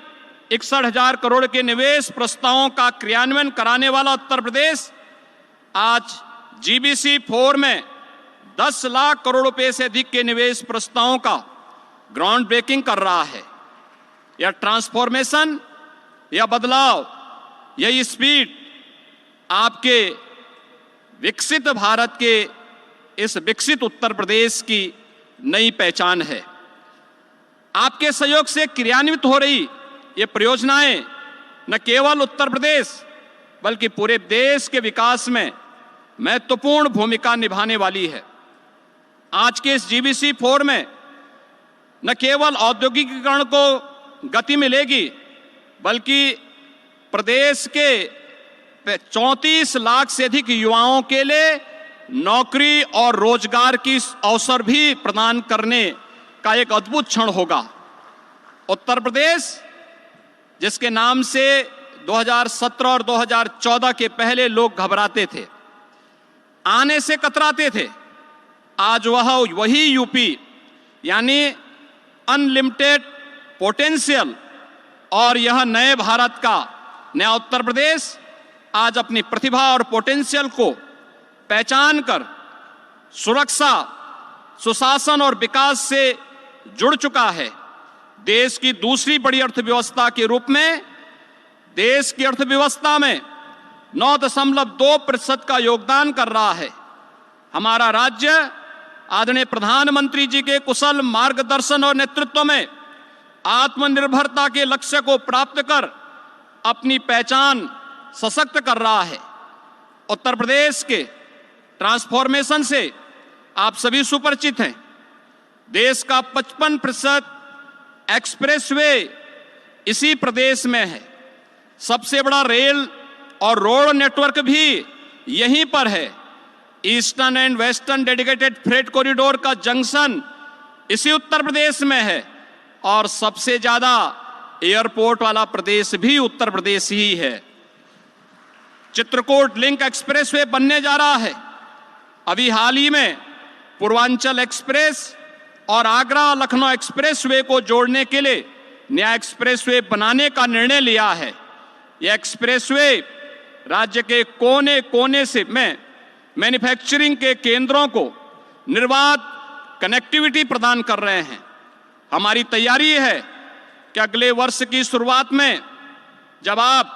61,000 करोड़ के निवेश प्रस्तावों का क्रियान्वयन कराने वाला उत्तर प्रदेश आज जीबीसी 4 में 10 लाख करोड़ रुपए से अधिक के निवेश प्रस्तावों का ग्राउंड ब्रेकिंग कर रहा है। यह ट्रांसफॉर्मेशन, यह बदलाव, यह स्पीड आपके विकसित भारत के इस विकसित उत्तर प्रदेश की नई पहचान है। आपके सहयोग से क्रियान्वित हो रही ये परियोजनाएं न केवल उत्तर प्रदेश बल्कि पूरे देश के विकास में महत्वपूर्ण भूमिका निभाने वाली है। आज के इस जीबीसी 4 में न केवल औद्योगिकीकरण को गति मिलेगी बल्कि प्रदेश के 34 लाख से अधिक युवाओं के लिए नौकरी और रोजगार की अवसर भी प्रदान करने का एक अद्भुत क्षण होगा। उत्तर प्रदेश जिसके नाम से 2017 और 2014 के पहले लोग घबराते थे, आने से कतराते थे, आज वही यूपी यानी अनलिमिटेड पोटेंशियल और यह नए भारत का नया उत्तर प्रदेश आज अपनी प्रतिभा और पोटेंशियल को पहचान कर सुरक्षा, सुशासन और विकास से जुड़ चुका है। देश की दूसरी बड़ी अर्थव्यवस्था के रूप में देश की अर्थव्यवस्था में 9.2% का योगदान कर रहा है। हमारा राज्य आदरणीय प्रधानमंत्री जी के कुशल मार्गदर्शन और नेतृत्व में आत्मनिर्भरता के लक्ष्य को प्राप्त कर अपनी पहचान सशक्त कर रहा है। उत्तर प्रदेश के ट्रांसफॉर्मेशन से आप सभी सुपरिचित हैं। देश का 55% एक्सप्रेसवे इसी प्रदेश में है। सबसे बड़ा रेल और रोड नेटवर्क भी यहीं पर है। Eastern and western dedicated freight corridor का जंक्शन इसी उत्तर प्रदेश में है और सबसे ज्यादा एयरपोर्ट वाला प्रदेश भी उत्तर प्रदेश ही है। चित्रकूट लिंक एक्सप्रेसवे बनने जा रहा है। अभी हाल ही में पूर्वांचल एक्सप्रेस और आगरा लखनऊ एक्सप्रेसवे को जोड़ने के लिए नया एक्सप्रेसवे बनाने का निर्णय लिया है। यह एक्सप्रेसवे राज्य के कोने कोने से में मैन्युफैक्चरिंग के केंद्रों को निर्बाध कनेक्टिविटी प्रदान कर रहे हैं। हमारी तैयारी है कि अगले वर्ष की शुरुआत में जब आप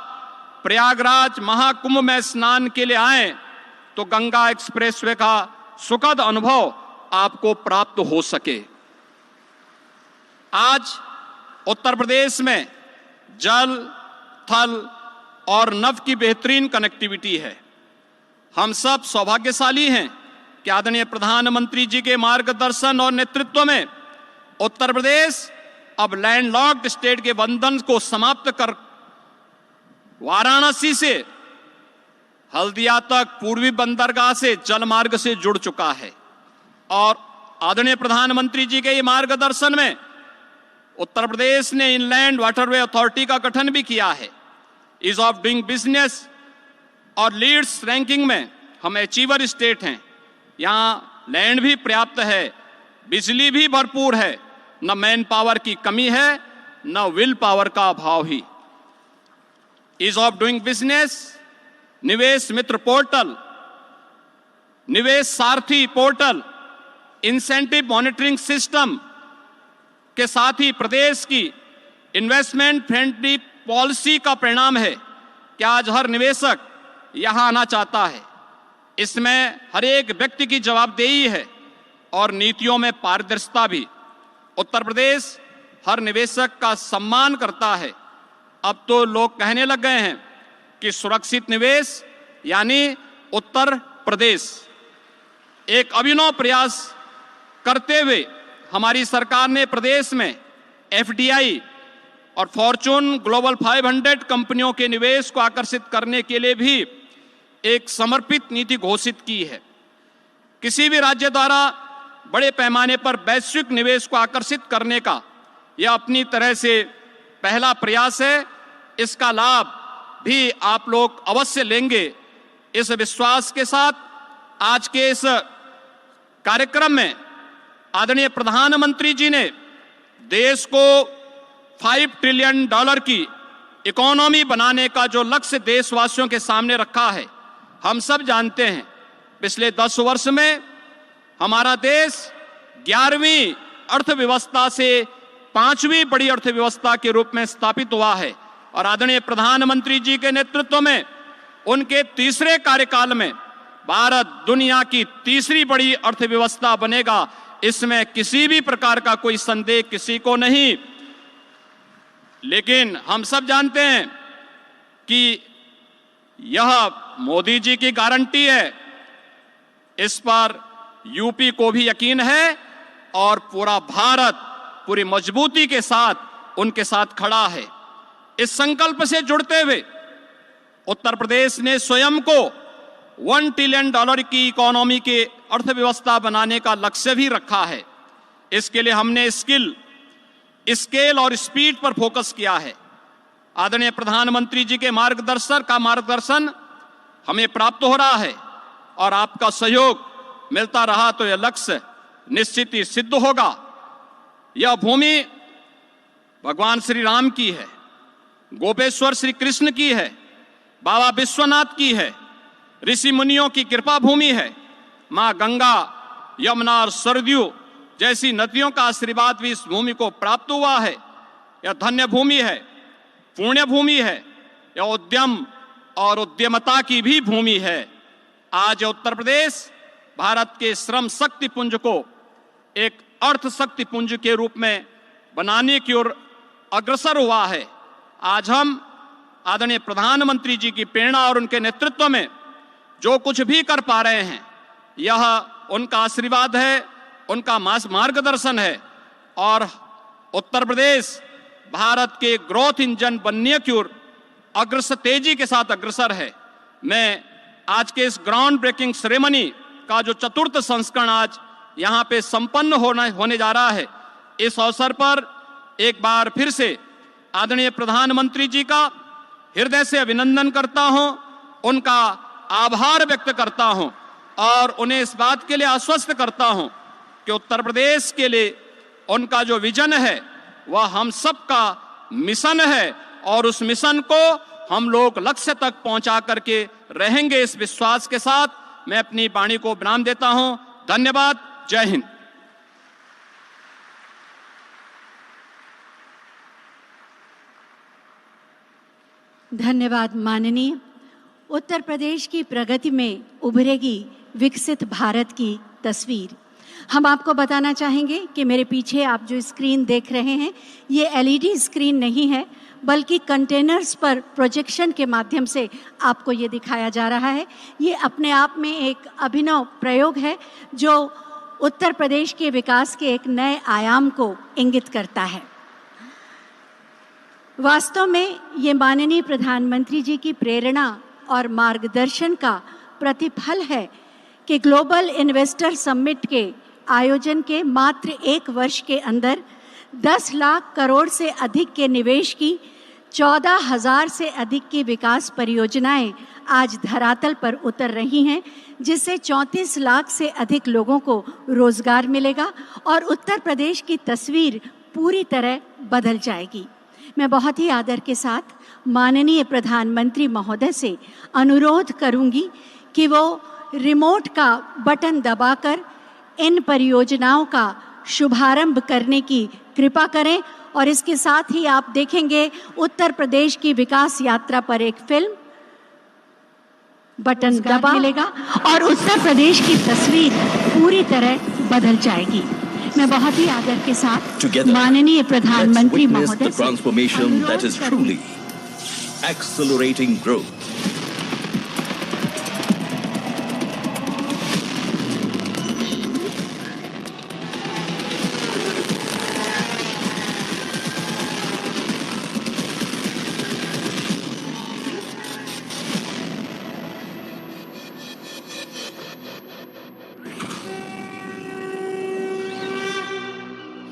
प्रयागराज महाकुंभ में स्नान के लिए आएं तो गंगा एक्सप्रेसवे का सुखद अनुभव आपको प्राप्त हो सके। आज उत्तर प्रदेश में जल, थल और नभ की बेहतरीन कनेक्टिविटी है। हम सब सौभाग्यशाली हैं कि आदरणीय प्रधानमंत्री जी के मार्गदर्शन और नेतृत्व में उत्तर प्रदेश अब लैंडलॉक्ड स्टेट के बंधन को समाप्त कर वाराणसी से हल्दिया तक पूर्वी बंदरगाह से जल मार्ग से जुड़ चुका है। और आदरणीय प्रधानमंत्री जी के ये मार्गदर्शन में उत्तर प्रदेश ने इनलैंड वाटरवे अथॉरिटी का गठन भी किया है। ईज ऑफ डूइंग बिजनेस और लीड्स रैंकिंग में हम अचीवर स्टेट हैं। यहाँ लैंड भी पर्याप्त है, बिजली भी भरपूर है, न मैन पावर की कमी है, न विल पावर का अभाव ही। ईज ऑफ डूइंग बिजनेस, निवेश मित्र पोर्टल, निवेश सारथी पोर्टल, इंसेंटिव मॉनिटरिंग सिस्टम के साथ ही प्रदेश की इन्वेस्टमेंट फ्रेंडली पॉलिसी का परिणाम है कि आज हर निवेशक यहां आना चाहता है। इसमें हर एक व्यक्ति की जवाबदेही है और नीतियों में पारदर्शिता भी। उत्तर प्रदेश हर निवेशक का सम्मान करता है। अब तो लोग कहने लग गए हैं कि सुरक्षित निवेश यानी उत्तर प्रदेश। एक अभिनव प्रयास करते हुए हमारी सरकार ने प्रदेश में एफडीआई और फॉर्चून ग्लोबल 500 कंपनियों के निवेश को आकर्षित करने के लिए भी एक समर्पित नीति घोषित की है। किसी भी राज्य द्वारा बड़े पैमाने पर वैश्विक निवेश को आकर्षित करने का यह अपनी तरह से पहला प्रयास है। इसका लाभ भी आप लोग अवश्य लेंगे। इस विश्वास के साथ आज के इस कार्यक्रम में आदरणीय प्रधानमंत्री जी ने देश को $5 ट्रिलियन की इकोनॉमी बनाने का जो लक्ष्य देशवासियों के सामने रखा है, हम सब जानते हैं। पिछले 10 वर्ष में हमारा देश 11वीं अर्थव्यवस्था से 5वीं बड़ी अर्थव्यवस्था के रूप में स्थापित हुआ है। और आदरणीय प्रधानमंत्री जी के नेतृत्व में उनके तीसरे कार्यकाल में भारत दुनिया की तीसरी बड़ी अर्थव्यवस्था बनेगा। इसमें किसी भी प्रकार का कोई संदेह किसी को नहीं। लेकिन हम सब जानते हैं कि यह मोदी जी की गारंटी है, इस पर यूपी को भी यकीन है और पूरा भारत पूरी मजबूती के साथ उनके साथ खड़ा है। इस संकल्प से जुड़ते हुए उत्तर प्रदेश ने स्वयं को $1 ट्रिलियन की इकोनॉमी के अर्थव्यवस्था बनाने का लक्ष्य भी रखा है। इसके लिए हमने स्केल और स्पीड पर फोकस किया है। आदरणीय प्रधानमंत्री जी के मार्गदर्शन हमें प्राप्त हो रहा है और आपका सहयोग मिलता रहा तो यह लक्ष्य निश्चित ही सिद्ध होगा। यह भूमि भगवान श्री राम की है, गोपेश्वर श्री कृष्ण की है, बाबा विश्वनाथ की है, ऋषि मुनियों की कृपा भूमि है। मां गंगा, यमुना और सरयू जैसी नदियों का आशीर्वाद भी इस भूमि को प्राप्त हुआ है। यह धन्य भूमि है, पुण्य भूमि है। यह उद्यम और उद्यमता की भी भूमि है। आज उत्तर प्रदेश भारत के श्रम शक्ति पुंज को एक अर्थ शक्ति पुंज के रूप में बनाने की ओर अग्रसर हुआ है। आज हम आदरणीय प्रधानमंत्री जी की प्रेरणा और उनके नेतृत्व में जो कुछ भी कर पा रहे हैं, यह उनका आशीर्वाद है, उनका मार्गदर्शन है। और उत्तर प्रदेश भारत के ग्रोथ इंजन बनने की ओर तेजी के साथ अग्रसर है। मैं आज के इस ग्राउंड ब्रेकिंग सेरेमनी का जो 4th संस्करण आज यहाँ पे संपन्न होने जा रहा है, इस अवसर पर एक बार फिर से आदरणीय प्रधानमंत्री जी का हृदय से अभिनंदन करता हूं, उनका आभार व्यक्त करता हूं और उन्हें इस बात के लिए आश्वस्त करता हूं कि उत्तर प्रदेश के लिए उनका जो विजन है वह हम सबका मिशन है और उस मिशन को हम लोग लक्ष्य तक पहुंचा करके रहेंगे। इस विश्वास के साथ मैं अपनी वाणी को विराम देता हूं। धन्यवाद। जय हिंद। धन्यवाद माननीय उत्तर प्रदेश की प्रगति में उभरेगी विकसित भारत की तस्वीर। हम आपको बताना चाहेंगे कि मेरे पीछे आप जो स्क्रीन देख रहे हैं ये एलईडी स्क्रीन नहीं है, बल्कि कंटेनर्स पर प्रोजेक्शन के माध्यम से आपको ये दिखाया जा रहा है। ये अपने आप में एक अभिनव प्रयोग है जो उत्तर प्रदेश के विकास के एक नए आयाम को इंगित करता है। वास्तव में ये माननीय प्रधानमंत्री जी की प्रेरणा और मार्गदर्शन का प्रतिफल है कि ग्लोबल इन्वेस्टर समिट के आयोजन के मात्र 1 वर्ष के अंदर 10 लाख करोड़ से अधिक के निवेश की 14,000 से अधिक की विकास परियोजनाएं आज धरातल पर उतर रही हैं, जिससे 34 लाख से अधिक लोगों को रोजगार मिलेगा और उत्तर प्रदेश की तस्वीर पूरी तरह बदल जाएगी। मैं बहुत ही आदर के साथ माननीय प्रधानमंत्री महोदय से अनुरोध करूंगी कि वो रिमोट का बटन दबाकर इन परियोजनाओं का शुभारंभ करने की कृपा करें और इसके साथ ही आप देखेंगे उत्तर प्रदेश की विकास यात्रा पर एक फिल्म बटन दबा मिलेगा और उत्तर प्रदेश की तस्वीर पूरी तरह बदल जाएगी। मैं बहुत ही आदर के साथ माननीय प्रधानमंत्री महोदय से transformation that is truly accelerating growth.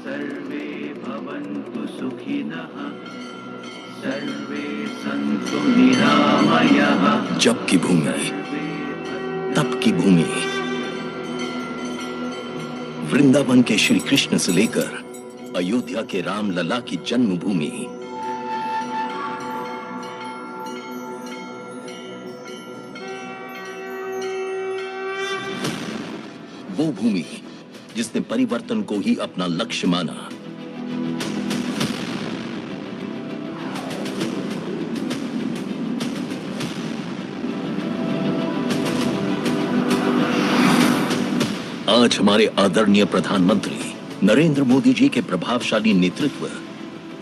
सर्वे भवन्तु सुखिनः सर्वे सन्तु निरामयः। जब की भूमि तब की भूमि, वृंदावन के श्री कृष्ण से लेकर अयोध्या के राम लला की जन्मभूमि, वो भूमि जिसने परिवर्तन को ही अपना लक्ष्य माना, आज हमारे आदरणीय प्रधानमंत्री नरेंद्र मोदी जी के प्रभावशाली नेतृत्व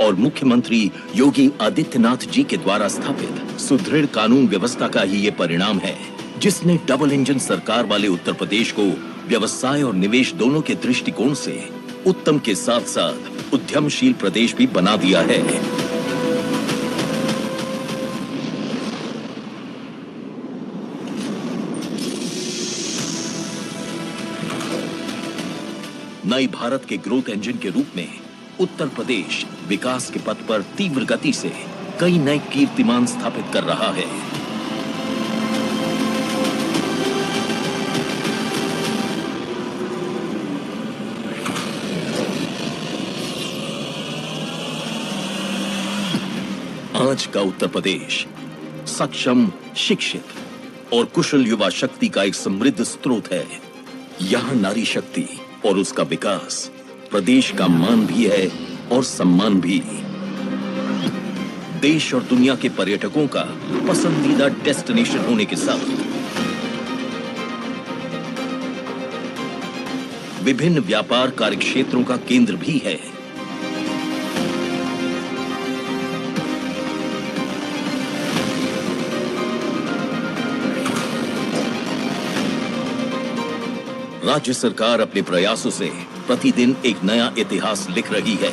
और मुख्यमंत्री योगी आदित्यनाथ जी के द्वारा स्थापित सुदृढ़ कानून व्यवस्था का ही ये परिणाम है, जिसने डबल इंजन सरकार वाले उत्तर प्रदेश को व्यवसाय और निवेश दोनों के दृष्टिकोण से उत्तम के साथ साथ उद्यमशील प्रदेश भी बना दिया है। नए भारत के ग्रोथ इंजन के रूप में उत्तर प्रदेश विकास के पथ पर तीव्र गति से कई नए कीर्तिमान स्थापित कर रहा है। आज का उत्तर प्रदेश सक्षम, शिक्षित और कुशल युवा शक्ति का एक समृद्ध स्रोत है। यहाँ नारी शक्ति और उसका विकास प्रदेश का मान भी है और सम्मान भी। देश और दुनिया के पर्यटकों का पसंदीदा डेस्टिनेशन होने के साथ विभिन्न व्यापार कार्यक्षेत्रों का केंद्र भी है। राज्य सरकार अपने प्रयासों से प्रतिदिन एक नया इतिहास लिख रही है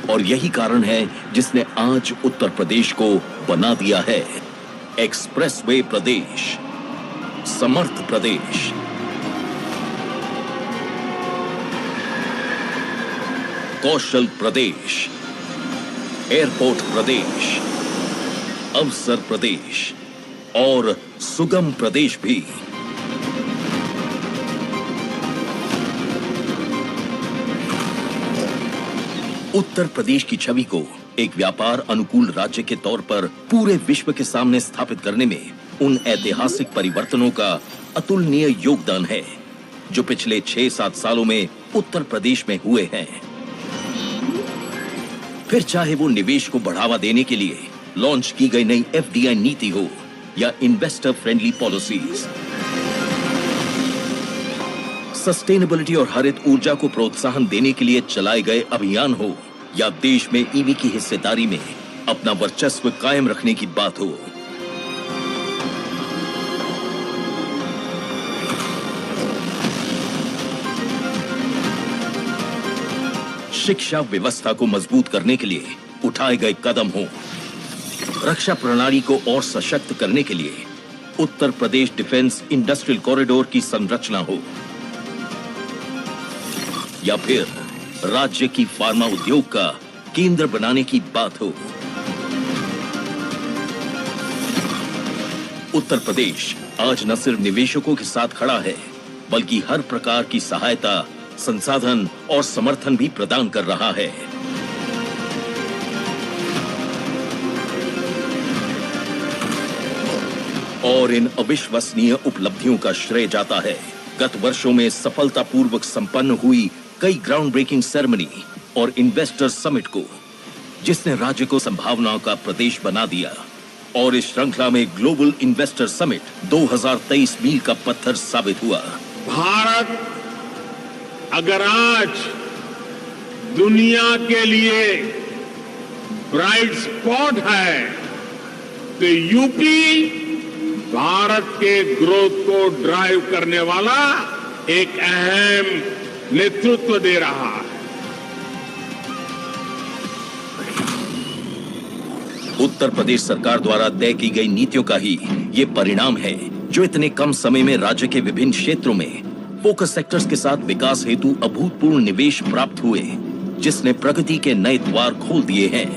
और यही कारण है जिसने आज उत्तर प्रदेश को बना दिया है एक्सप्रेसवे प्रदेश, समर्थ प्रदेश। कौशल प्रदेश, एयरपोर्ट प्रदेश, अवसर प्रदेश और सुगम प्रदेश भी। उत्तर प्रदेश की छवि को एक व्यापार अनुकूल राज्य के तौर पर पूरे विश्व के सामने स्थापित करने में उन ऐतिहासिक परिवर्तनों का अतुलनीय योगदान है जो पिछले 6-7 सालों में उत्तर प्रदेश में हुए हैं। फिर चाहे वो निवेश को बढ़ावा देने के लिए लॉन्च की गई नई एफडीआई नीति हो या इन्वेस्टर फ्रेंडली पॉलिसीज, सस्टेनेबिलिटी और हरित ऊर्जा को प्रोत्साहन देने के लिए चलाए गए अभियान हो या देश में ईवी की हिस्सेदारी में अपना वर्चस्व कायम रखने की बात हो, शिक्षा व्यवस्था को मजबूत करने के लिए उठाए गए कदम हो, रक्षा प्रणाली को और सशक्त करने के लिए Uttar Pradesh defence industrial corridor की संरचना हो, या फिर राज्य की फार्मा उद्योग का केंद्र बनाने की बात हो। उत्तर प्रदेश आज न सिर्फ निवेशकों के साथ खड़ा है, बल्कि हर प्रकार की सहायता, संसाधन और समर्थन भी प्रदान कर रहा है। और इन अविश्वसनीय उपलब्धियों का श्रेय जाता है गत वर्षों में सफलतापूर्वक संपन्न हुई कई ग्राउंड ब्रेकिंग सेरेमनी और इन्वेस्टर समिट को, जिसने राज्य को संभावनाओं का प्रदेश बना दिया। और इस श्रृंखला में ग्लोबल इन्वेस्टर समिट 2023 मील का पत्थर साबित हुआ। भारत अगर आज दुनिया के लिए ब्राइट स्पॉट है तो यूपी भारत के ग्रोथ को ड्राइव करने वाला एक अहम नेतृत्व दे रहा है। उत्तर प्रदेश सरकार द्वारा तय की गई नीतियों का ही ये परिणाम है, जो इतने कम समय में राज्य के विभिन्न क्षेत्रों में फोकस सेक्टर्स के साथ विकास हेतु अभूतपूर्व निवेश प्राप्त हुए, जिसने प्रगति के नए द्वार खोल दिए हैं।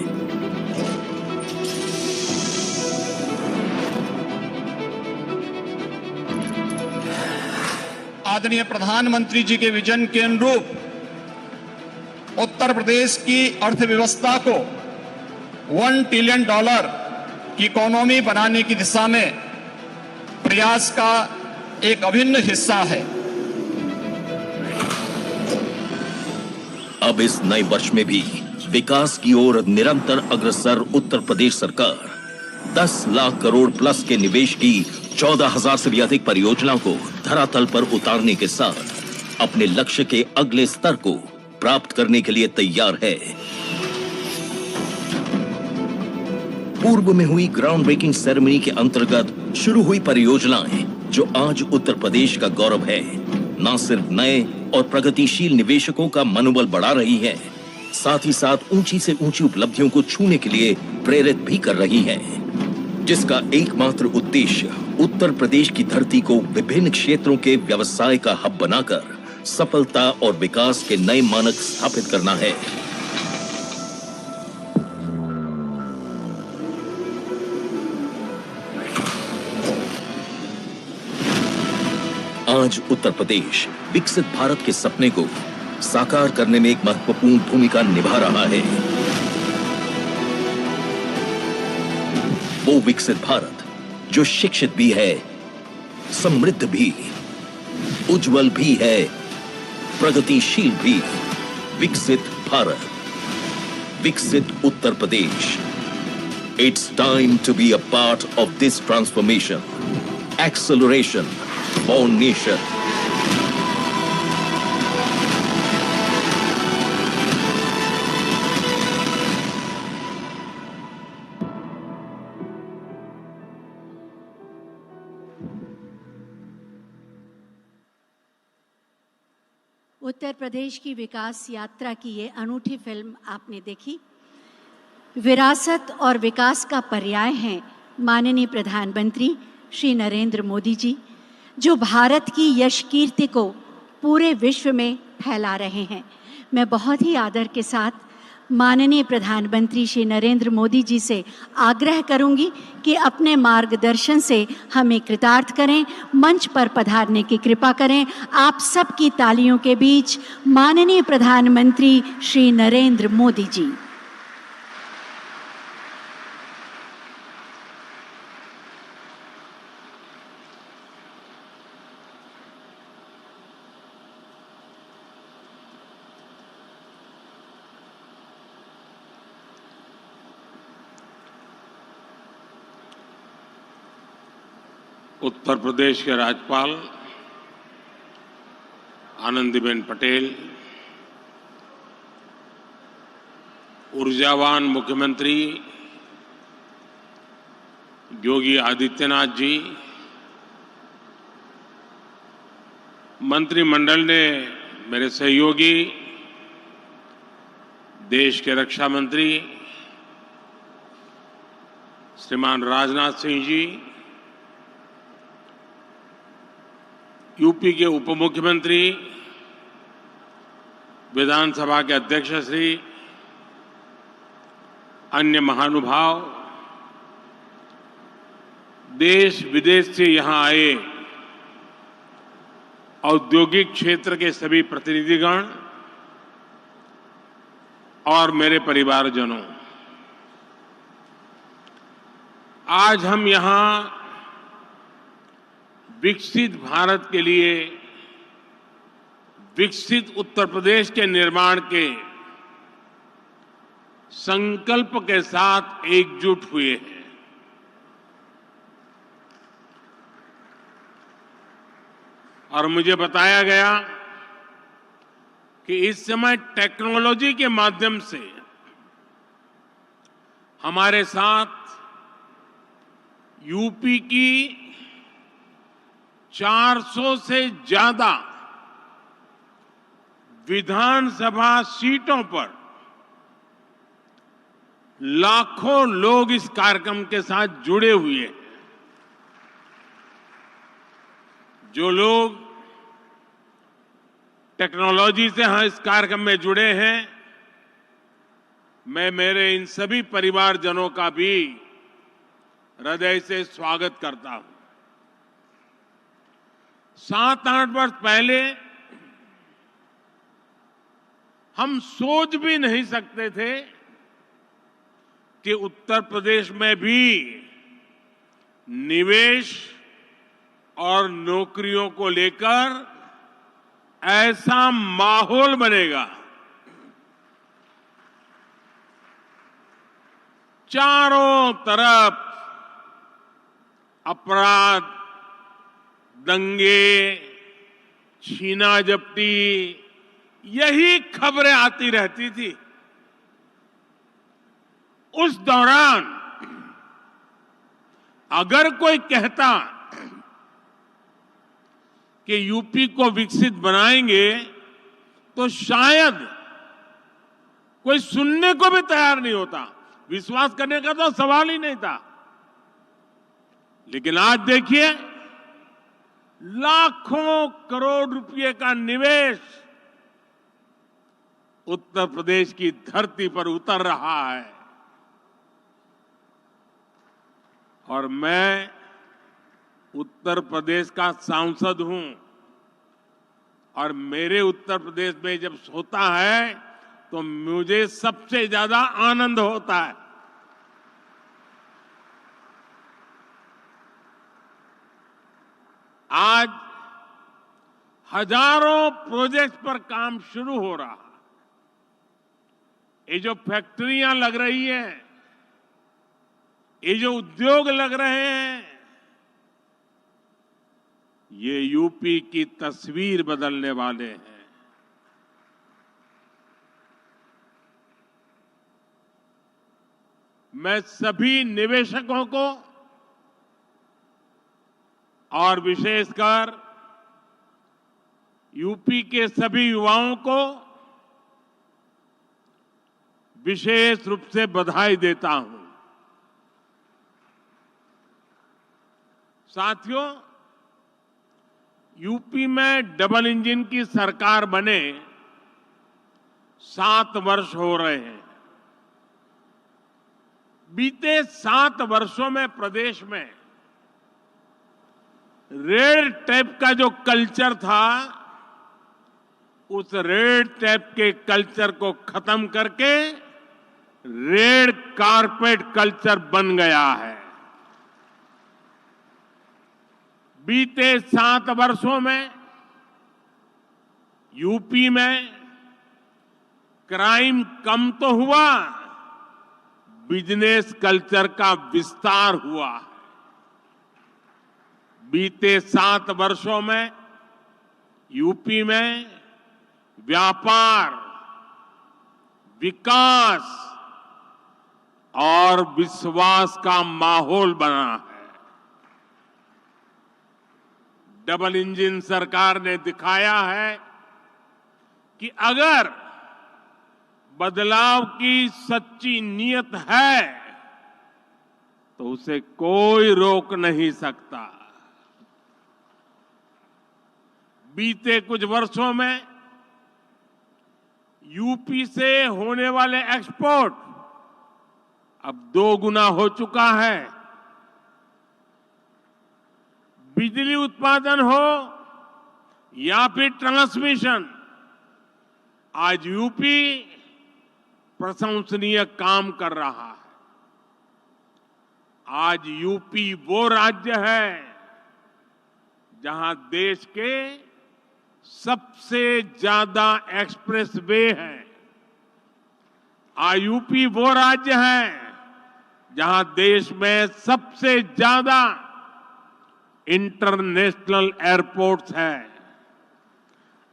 आदरणीय प्रधानमंत्री जी के विजन के अनुरूप उत्तर प्रदेश की अर्थव्यवस्था को $1 ट्रिलियन की इकोनॉमी बनाने की दिशा में प्रयास का एक अभिन्न हिस्सा है। अब इस नए वर्ष में भी विकास की ओर निरंतर अग्रसर उत्तर प्रदेश सरकार 10 लाख करोड़ प्लस के निवेश की 14,000 से भी अधिक परियोजनाओं को धरातल पर उतारने के साथ अपने लक्ष्य के अगले स्तर को प्राप्त करने के लिए तैयार है। पूर्व में हुई ग्राउंड ब्रेकिंग सेरेमनी के अंतर्गत शुरू हुई परियोजनाएं, जो आज उत्तर प्रदेश का गौरव है, न सिर्फ नए और प्रगतिशील निवेशकों का मनोबल बढ़ा रही है, साथ ही साथ ऊंची से ऊंची उपलब्धियों को छूने के लिए प्रेरित भी कर रही है, जिसका एकमात्र उद्देश्य उत्तर प्रदेश की धरती को विभिन्न क्षेत्रों के व्यवसाय का हब बनाकर सफलता और विकास के नए मानक स्थापित करना है। आज उत्तर प्रदेश विकसित भारत के सपने को साकार करने में एक महत्वपूर्ण भूमिका निभा रहा है। वो विकसित भारत जो शिक्षित भी है, समृद्ध भी, उज्जवल भी है, प्रगतिशील भी। विकसित भारत, विकसित Uttar Pradesh. It's time to be a part of this transformation. Acceleration for nation. Uttar Pradesh की विकास यात्रा की ये अनूठी फिल्म आपने देखी। विरासत और विकास का पर्याय हैं माननीय प्रधानमंत्री श्री नरेंद्र मोदी जी, जो भारत की यश कीर्ति को पूरे विश्व में फैला रहे हैं। मैं बहुत ही आदर के साथ माननीय प्रधानमंत्री श्री नरेंद्र मोदी जी से आग्रह करूंगी कि अपने मार्गदर्शन से हमें कृतार्थ करें, मंच पर पधारने की कृपा करें। आप सबकी तालियों के बीच माननीय प्रधानमंत्री श्री नरेंद्र मोदी जी। उत्तर प्रदेश के राज्यपाल आनंदीबेन पटेल, ऊर्जावान मुख्यमंत्री योगी आदित्यनाथ जी, मंत्रिमंडल ने मेरे सहयोगी देश के रक्षा मंत्री श्रीमान राजनाथ सिंह जी, यूपी के उप मुख्यमंत्री, विधानसभा के अध्यक्ष श्री, अन्य महानुभाव, देश विदेश से यहां आए औद्योगिक क्षेत्र के सभी प्रतिनिधिगण और मेरे परिवारजनों, आज हम यहां विकसित भारत के लिए विकसित उत्तर प्रदेश के निर्माण के संकल्प के साथ एकजुट हुए हैं। और मुझे बताया गया कि इस समय टेक्नोलॉजी के माध्यम से हमारे साथ यूपी की 400 से ज्यादा विधानसभा सीटों पर लाखों लोग इस कार्यक्रम के साथ जुड़े हुए हैं। जो लोग टेक्नोलॉजी से इस कार्यक्रम में जुड़े हैं, मैं मेरे इन सभी परिवारजनों का भी हृदय से स्वागत करता हूं। 7-8 वर्ष पहले हम सोच भी नहीं सकते थे कि उत्तर प्रदेश में भी निवेश और नौकरियों को लेकर ऐसा माहौल बनेगा। चारों तरफ अपराध, दंगे, छीना झपटी, यही खबरें आती रहती थी। उस दौरान अगर कोई कहता कि यूपी को विकसित बनाएंगे तो शायद कोई सुनने को भी तैयार नहीं होता, विश्वास करने का तो सवाल ही नहीं था। लेकिन आज देखिए, लाखों करोड़ रुपए का निवेश उत्तर प्रदेश की धरती पर उतर रहा है। और मैं उत्तर प्रदेश का सांसद हूं और मेरे उत्तर प्रदेश में जब होता है तो मुझे सबसे ज्यादा आनंद होता है। आज हजारों प्रोजेक्ट पर काम शुरू हो रहा है। ये जो फैक्ट्रियां लग रही हैं, ये जो उद्योग लग रहे हैं, ये यूपी की तस्वीर बदलने वाले हैं। मैं सभी निवेशकों को और विशेषकर यूपी के सभी युवाओं को विशेष रूप से बधाई देता हूं। साथियों, यूपी में डबल इंजन की सरकार बने 7 वर्ष हो रहे हैं। बीते 7 वर्षों में प्रदेश में रेड टेप का जो कल्चर था, उस रेड टेप के कल्चर को खत्म करके रेड कारपेट कल्चर बन गया है। बीते 7 वर्षों में यूपी में क्राइम कम तो हुआ, बिजनेस कल्चर का विस्तार हुआ। बीते 7 वर्षों में यूपी में व्यापार, विकास और विश्वास का माहौल बना है। डबल इंजन सरकार ने दिखाया है कि अगर बदलाव की सच्ची नीयत है तो उसे कोई रोक नहीं सकता। बीते कुछ वर्षों में यूपी से होने वाले एक्सपोर्ट अब 2 गुना हो चुका है। बिजली उत्पादन हो या फिर ट्रांसमिशन, आज यूपी प्रशंसनीय काम कर रहा है। आज यूपी वो राज्य है जहां देश के सबसे ज्यादा एक्सप्रेस वे हैं। आज यूपी वो राज्य है जहां देश में सबसे ज्यादा इंटरनेशनल एयरपोर्ट्स हैं।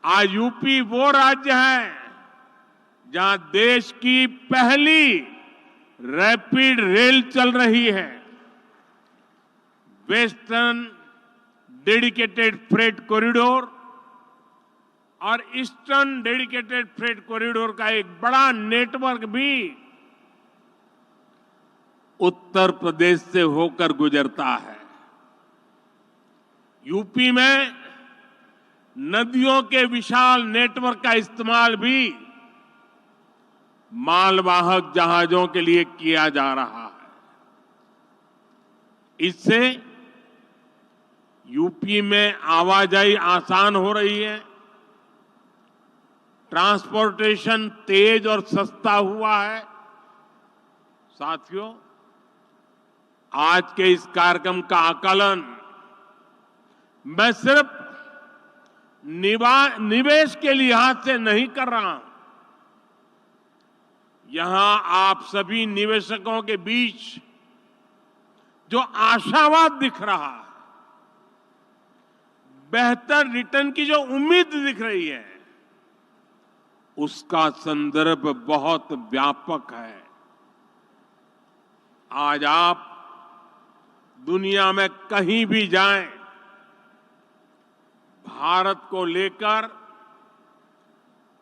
आज यूपी वो राज्य है जहां देश की पहली रैपिड रेल चल रही है। वेस्टर्न डेडिकेटेड फ्रेट कॉरिडोर और ईस्टर्न डेडिकेटेड फ्रेट कॉरिडोर का एक बड़ा नेटवर्क भी उत्तर प्रदेश से होकर गुजरता है। यूपी में नदियों के विशाल नेटवर्क का इस्तेमाल भी मालवाहक जहाजों के लिए किया जा रहा है। इससे यूपी में आवाजाही आसान हो रही है, ट्रांसपोर्टेशन तेज और सस्ता हुआ है। साथियों, आज के इस कार्यक्रम का आकलन मैं सिर्फ निवेश के लिहाज से नहीं कर रहा हूं। यहां आप सभी निवेशकों के बीच जो आशावाद दिख रहा है, बेहतर रिटर्न की जो उम्मीद दिख रही है, उसका संदर्भ बहुत व्यापक है। आज आप दुनिया में कहीं भी जाएं, भारत को लेकर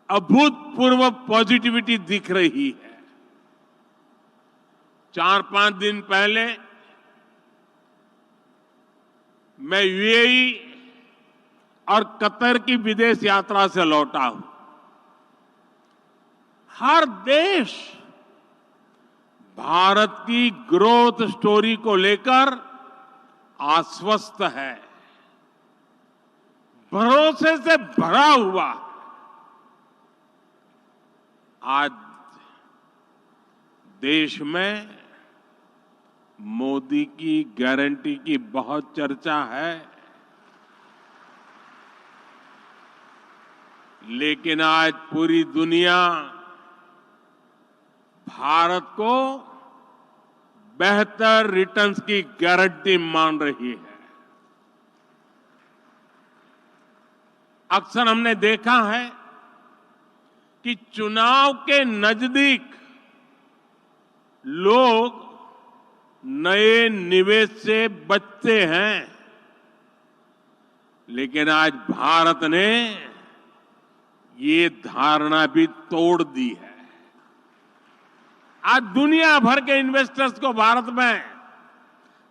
अभूतपूर्व पॉजिटिविटी दिख रही है। 4-5 दिन पहले मैं यूएई और कतर की विदेश यात्रा से लौटा हूं। हर देश भारत की ग्रोथ स्टोरी को लेकर आश्वस्त है, भरोसे से भरा हुआ। आज देश में मोदी की गारंटी की बहुत चर्चा है, लेकिन आज पूरी दुनिया भारत को बेहतर रिटर्न्स की गारंटी मान रही है। अक्सर हमने देखा है कि चुनाव के नजदीक लोग नए निवेश से बचते हैं, लेकिन आज भारत ने ये धारणा भी तोड़ दी है। आज दुनिया भर के इन्वेस्टर्स को भारत में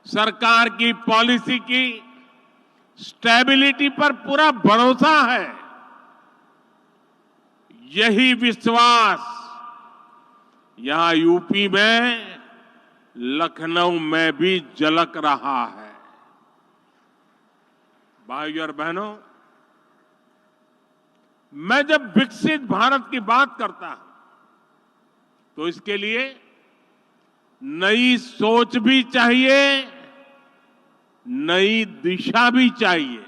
सरकार की पॉलिसी की स्टेबिलिटी पर पूरा भरोसा है। यही विश्वास यहां यूपी में, लखनऊ में भी झलक रहा है। भाइयों और बहनों, मैं जब विकसित भारत की बात करता हूं तो इसके लिए नई सोच भी चाहिए, नई दिशा भी चाहिए।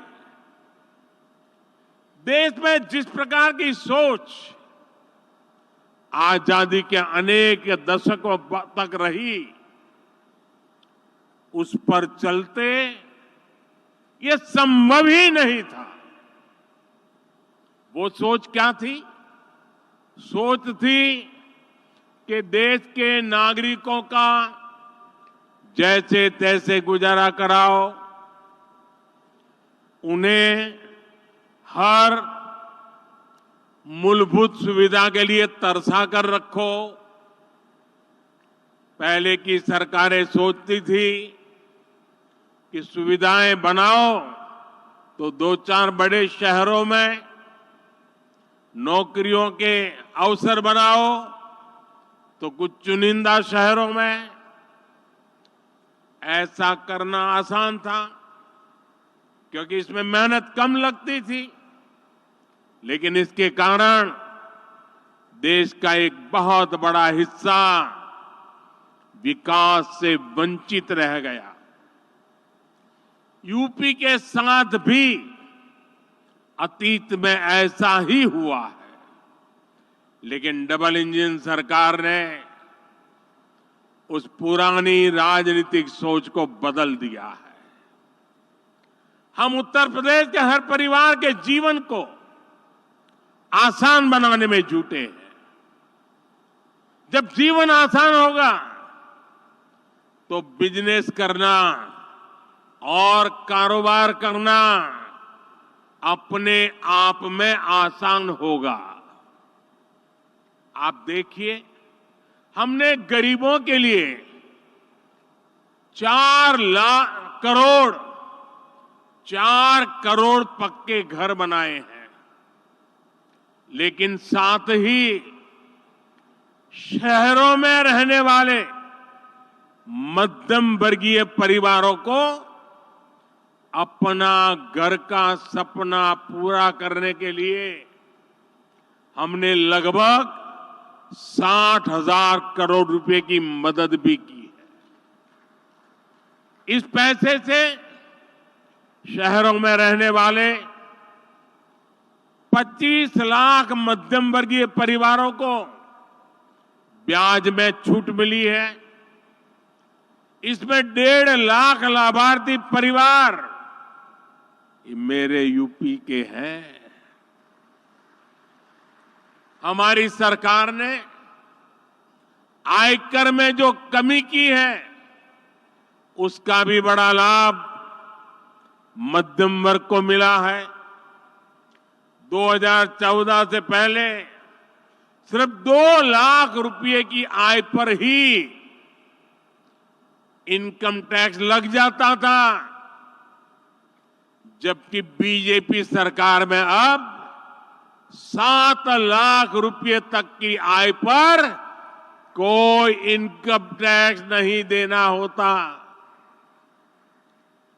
देश में जिस प्रकार की सोच आजादी के अनेक दशकों तक रही, उस पर चलते ये संभव ही नहीं था। वो सोच क्या थी? सोच थी कि देश के नागरिकों का जैसे तैसे गुजारा कराओ, उन्हें हर मूलभूत सुविधा के लिए तरसा कर रखो। पहले की सरकारें सोचती थी कि सुविधाएं बनाओ तो 2-4 बड़े शहरों में नौकरियों के अवसर बनाओ तो कुछ चुनिंदा शहरों में। ऐसा करना आसान था क्योंकि इसमें मेहनत कम लगती थी, लेकिन इसके कारण देश का एक बहुत बड़ा हिस्सा विकास से वंचित रह गया। यूपी के साथ भी अतीत में ऐसा ही हुआ है, लेकिन डबल इंजन सरकार ने उस पुरानी राजनीतिक सोच को बदल दिया है। हम उत्तर प्रदेश के हर परिवार के जीवन को आसान बनाने में जुटे हैं। जब जीवन आसान होगा तो बिजनेस करना और कारोबार करना अपने आप में आसान होगा। आप देखिए, हमने गरीबों के लिए 4 करोड़ पक्के घर बनाए हैं, लेकिन साथ ही शहरों में रहने वाले मध्यम वर्गीय परिवारों को अपना घर का सपना पूरा करने के लिए हमने लगभग 60,000 करोड़ रुपए की मदद भी की है। इस पैसे से शहरों में रहने वाले 25 लाख मध्यम वर्गीय परिवारों को ब्याज में छूट मिली है। इसमें 1.5 लाख लाभार्थी परिवार ये मेरे यूपी के हैं। हमारी सरकार ने आयकर में जो कमी की है उसका भी बड़ा लाभ मध्यम वर्ग को मिला है। 2014 से पहले सिर्फ 2 लाख रुपए की आय पर ही इनकम टैक्स लग जाता था, जबकि बीजेपी सरकार में अब 7 लाख रुपए तक की आय पर कोई इनकम टैक्स नहीं देना होता।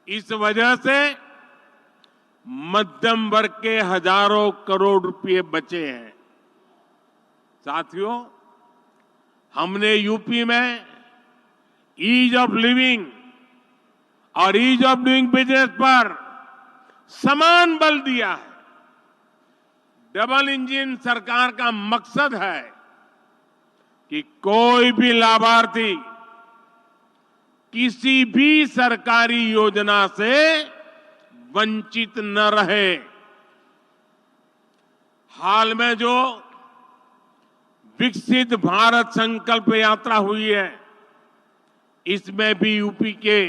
इस वजह से मध्यम वर्ग के हजारों करोड़ रुपए बचे हैं। साथियों, हमने यूपी में ईज ऑफ लिविंग और ईज ऑफ डूइंग बिजनेस पर समान बल दिया है। डबल इंजन सरकार का मकसद है कि कोई भी लाभार्थी किसी भी सरकारी योजना से वंचित न रहे। हाल में जो विकसित भारत संकल्प यात्रा हुई है, इसमें भी यूपी के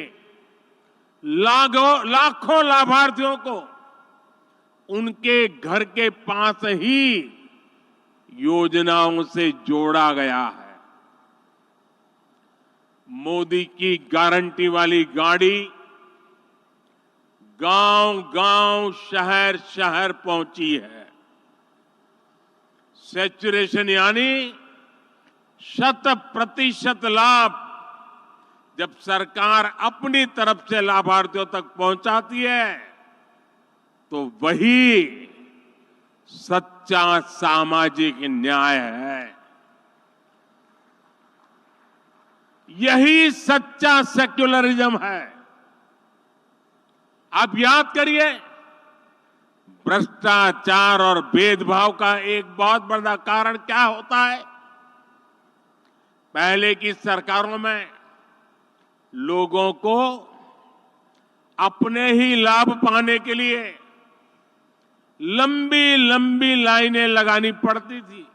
लाखों लाभार्थियों को उनके घर के पास ही योजनाओं से जोड़ा गया है। मोदी की गारंटी वाली गाड़ी गांव-गांव, शहर-शहर पहुंची है। सैचुरेशन यानी 100% लाभ जब सरकार अपनी तरफ से लाभार्थियों तक पहुंचाती है तो वही सच्चा सामाजिक न्याय है। यही सच्चा सेक्युलरिज्म है। आप याद करिए, भ्रष्टाचार और भेदभाव का एक बहुत बड़ा कारण क्या होता है? पहले की सरकारों में लोगों को अपने ही लाभ पाने के लिए लंबी लंबी लाइनें लगानी पड़ती थी।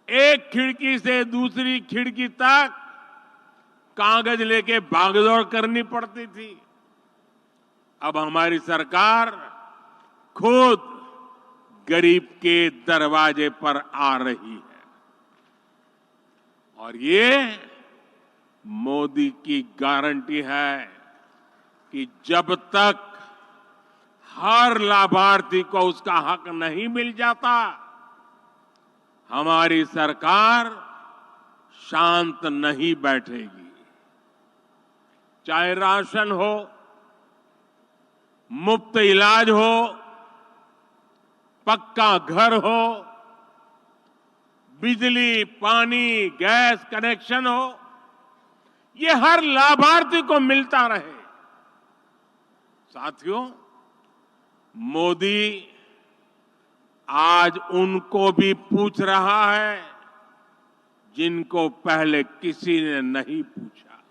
एक खिड़की से दूसरी खिड़की तक कागज लेके भागदौड़ करनी पड़ती थी। अब हमारी सरकार खुद गरीब के दरवाजे पर आ रही है और ये मोदी की गारंटी है कि जब तक हर लाभार्थी को उसका हक नहीं मिल जाता, हमारी सरकार शांत नहीं बैठेगी। चाहे राशन हो, मुफ्त इलाज हो, पक्का घर हो, बिजली, पानी, गैस कनेक्शन हो, ये हर लाभार्थी को मिलता रहे। साथियों, मोदी आज उनको भी पूछ रहा है जिनको पहले किसी ने नहीं पूछा।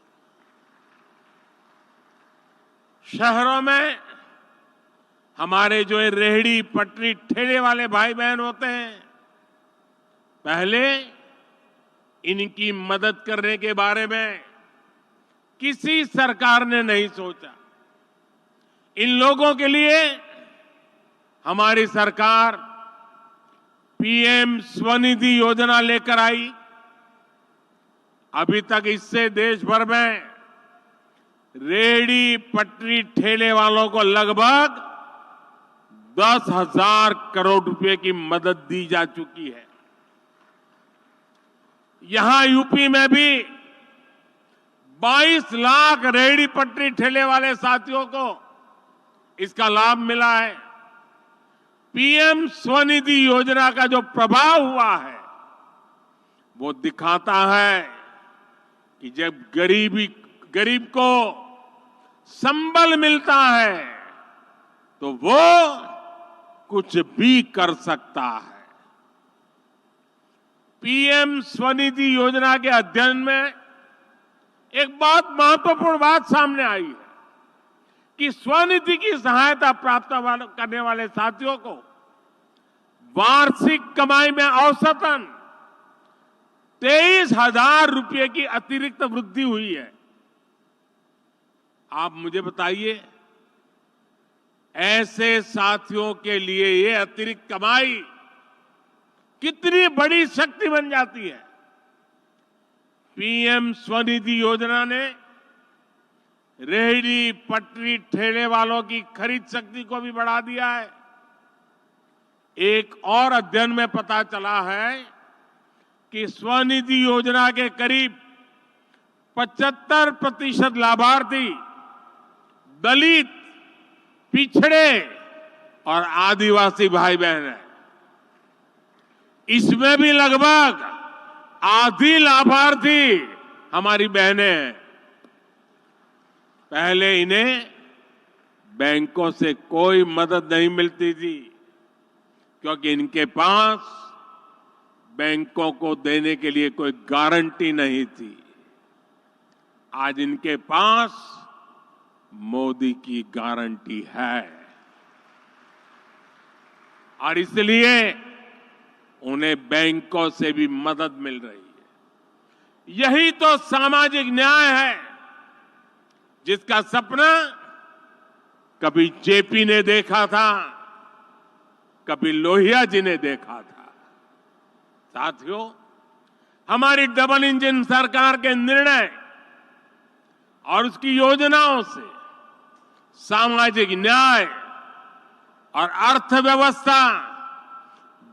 शहरों में हमारे जो रेहड़ी पटरी ठेले वाले भाई बहन होते हैं, पहले इनकी मदद करने के बारे में किसी सरकार ने नहीं सोचा। इन लोगों के लिए हमारी सरकार पीएम स्वनिधि योजना लेकर आई। अभी तक इससे देश भर में रेहड़ी पटरी ठेले वालों को लगभग 10,000 करोड़ रुपए की मदद दी जा चुकी है। यहां यूपी में भी 22 लाख रेहड़ी पटरी ठेले वाले साथियों को इसका लाभ मिला है। पीएम स्वनिधि योजना का जो प्रभाव हुआ है वो दिखाता है कि जब गरीब को संबल मिलता है तो वो कुछ भी कर सकता है। पीएम स्वनिधि योजना के अध्ययन में एक बहुत महत्वपूर्ण बात सामने आई है कि स्वनिधि की सहायता प्राप्त करने वाले साथियों को वार्षिक कमाई में औसतन 23,000 रुपए की अतिरिक्त वृद्धि हुई है। आप मुझे बताइए, ऐसे साथियों के लिए ये अतिरिक्त कमाई कितनी बड़ी शक्ति बन जाती है। पीएम स्वनिधि योजना ने रेहड़ी पटरी ठेले वालों की खरीद शक्ति को भी बढ़ा दिया है। एक और अध्ययन में पता चला है कि स्वनिधि योजना के करीब 75% लाभार्थी दलित, पिछड़े और आदिवासी भाई बहन हैं। इसमें भी लगभग आधी लाभार्थी हमारी बहनें हैं। पहले इन्हें बैंकों से कोई मदद नहीं मिलती थी क्योंकि इनके पास बैंकों को देने के लिए कोई गारंटी नहीं थी। आज इनके पास मोदी की गारंटी है और इसलिए उन्हें बैंकों से भी मदद मिल रही है। यही तो सामाजिक न्याय है जिसका सपना कभी जेपी ने देखा था, कभी लोहिया जी ने देखा था। साथियों, हमारी डबल इंजन सरकार के निर्णय और उसकी योजनाओं से सामाजिक न्याय और अर्थव्यवस्था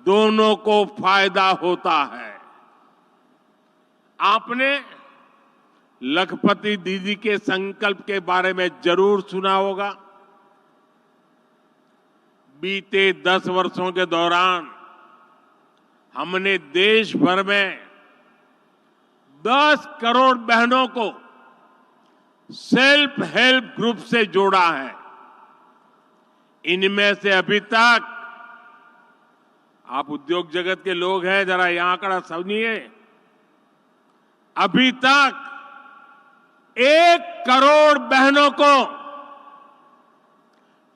दोनों को फायदा होता है। आपने लखपति दीदी के संकल्प के बारे में जरूर सुना होगा। बीते 10 वर्षों के दौरान हमने देश भर में 10 करोड़ बहनों को सेल्फ हेल्प ग्रुप से जोड़ा है। इनमें से अभी तक, आप उद्योग जगत के लोग हैं, जरा यह आंकड़ा समझिए, अभी तक 1 करोड़ बहनों को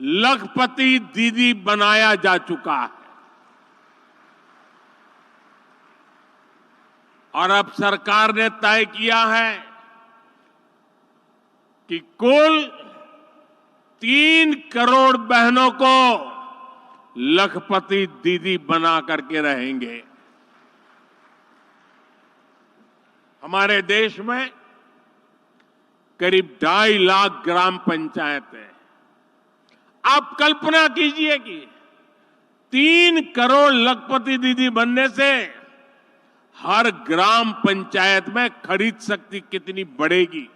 लखपति दीदी बनाया जा चुका है। और अब सरकार ने तय किया है कि कुल 3 करोड़ बहनों को लखपति दीदी बना करके रहेंगे। हमारे देश में करीब 2.5 लाख ग्राम पंचायतें। आप कल्पना कीजिए कि 3 करोड़ लखपति दीदी बनने से हर ग्राम पंचायत में खरीद शक्ति कितनी बढ़ेगी।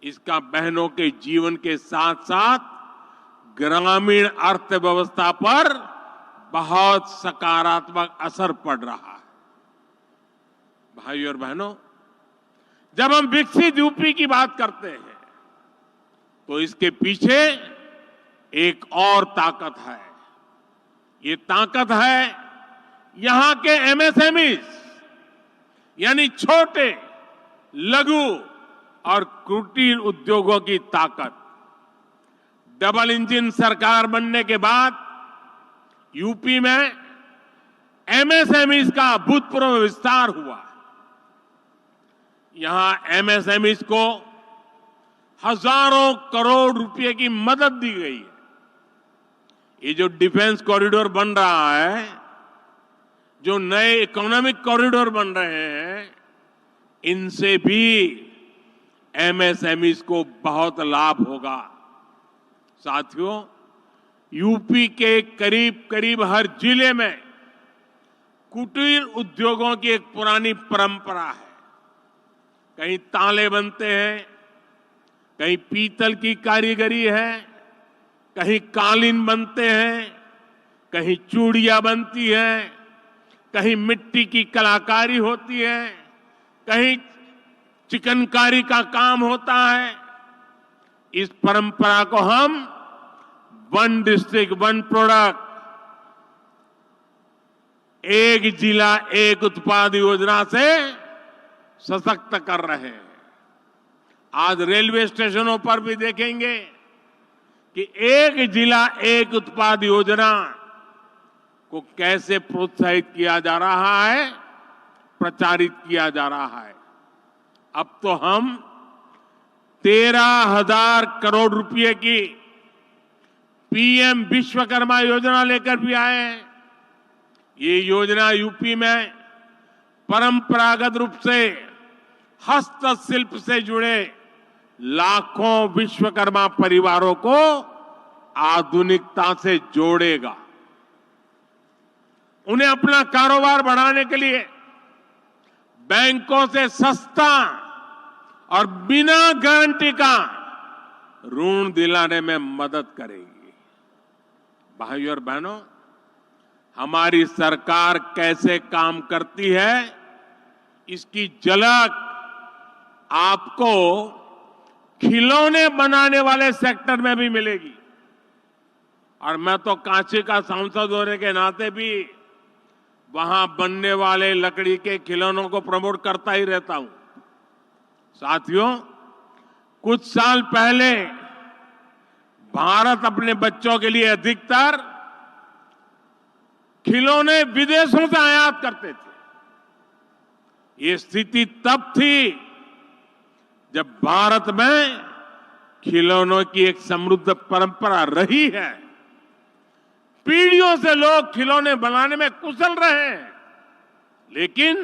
इसका बहनों के जीवन के साथ साथ ग्रामीण अर्थव्यवस्था पर बहुत सकारात्मक असर पड़ रहा है। भाइयों और बहनों, जब हम विकसित यूपी की बात करते हैं तो इसके पीछे एक और ताकत है। ये ताकत है यहां के एमएसएमई, यानी छोटे, लघु और कुटीर उद्योगों की ताकत। डबल इंजन सरकार बनने के बाद यूपी में एमएसएमई का अभूतपूर्व विस्तार हुआ। यहां एमएसएमई को हजारों करोड़ रुपए की मदद दी गई है। ये जो डिफेंस कॉरिडोर बन रहा है, जो नए इकोनॉमिक कॉरिडोर बन रहे हैं, इनसे भी एमएसएमई को बहुत लाभ होगा। साथियों, यूपी के करीब करीब हर जिले में कुटीर उद्योगों की एक पुरानी परंपरा है। कहीं ताले बनते हैं, कहीं पीतल की कारीगरी है, कहीं कालीन बनते हैं, कहीं चूड़ियां बनती हैं, कहीं मिट्टी की कलाकारी होती है, कहीं चिकनकारी का काम होता है। इस परंपरा को हम वन डिस्ट्रिक्ट वन प्रोडक्ट, एक जिला एक उत्पाद योजना से सशक्त कर रहे हैं। आज रेलवे स्टेशनों पर भी देखेंगे कि एक जिला एक उत्पाद योजना को कैसे प्रोत्साहित किया जा रहा है, प्रचारित किया जा रहा है। अब तो हम 13,000 करोड़ रुपए की पीएम विश्वकर्मा योजना लेकर भी आए हैं। ये योजना यूपी में परंपरागत रूप से हस्तशिल्प से जुड़े लाखों विश्वकर्मा परिवारों को आधुनिकता से जोड़ेगा। उन्हें अपना कारोबार बढ़ाने के लिए बैंकों से सस्ता और बिना गारंटी का ऋण दिलाने में मदद करेगी। भाइयों और बहनों, हमारी सरकार कैसे काम करती है, इसकी झलक आपको खिलौने बनाने वाले सेक्टर में भी मिलेगी। और मैं तो कांची का सांसद होने के नाते भी वहां बनने वाले लकड़ी के खिलौनों को प्रमोट करता ही रहता हूं। साथियों, कुछ साल पहले भारत अपने बच्चों के लिए अधिकतर खिलौने विदेशों से आयात करते थे। ये स्थिति तब थी जब भारत में खिलौनों की एक समृद्ध परंपरा रही है। पीढ़ियों से लोग खिलौने बनाने में कुशल रहे हैं, लेकिन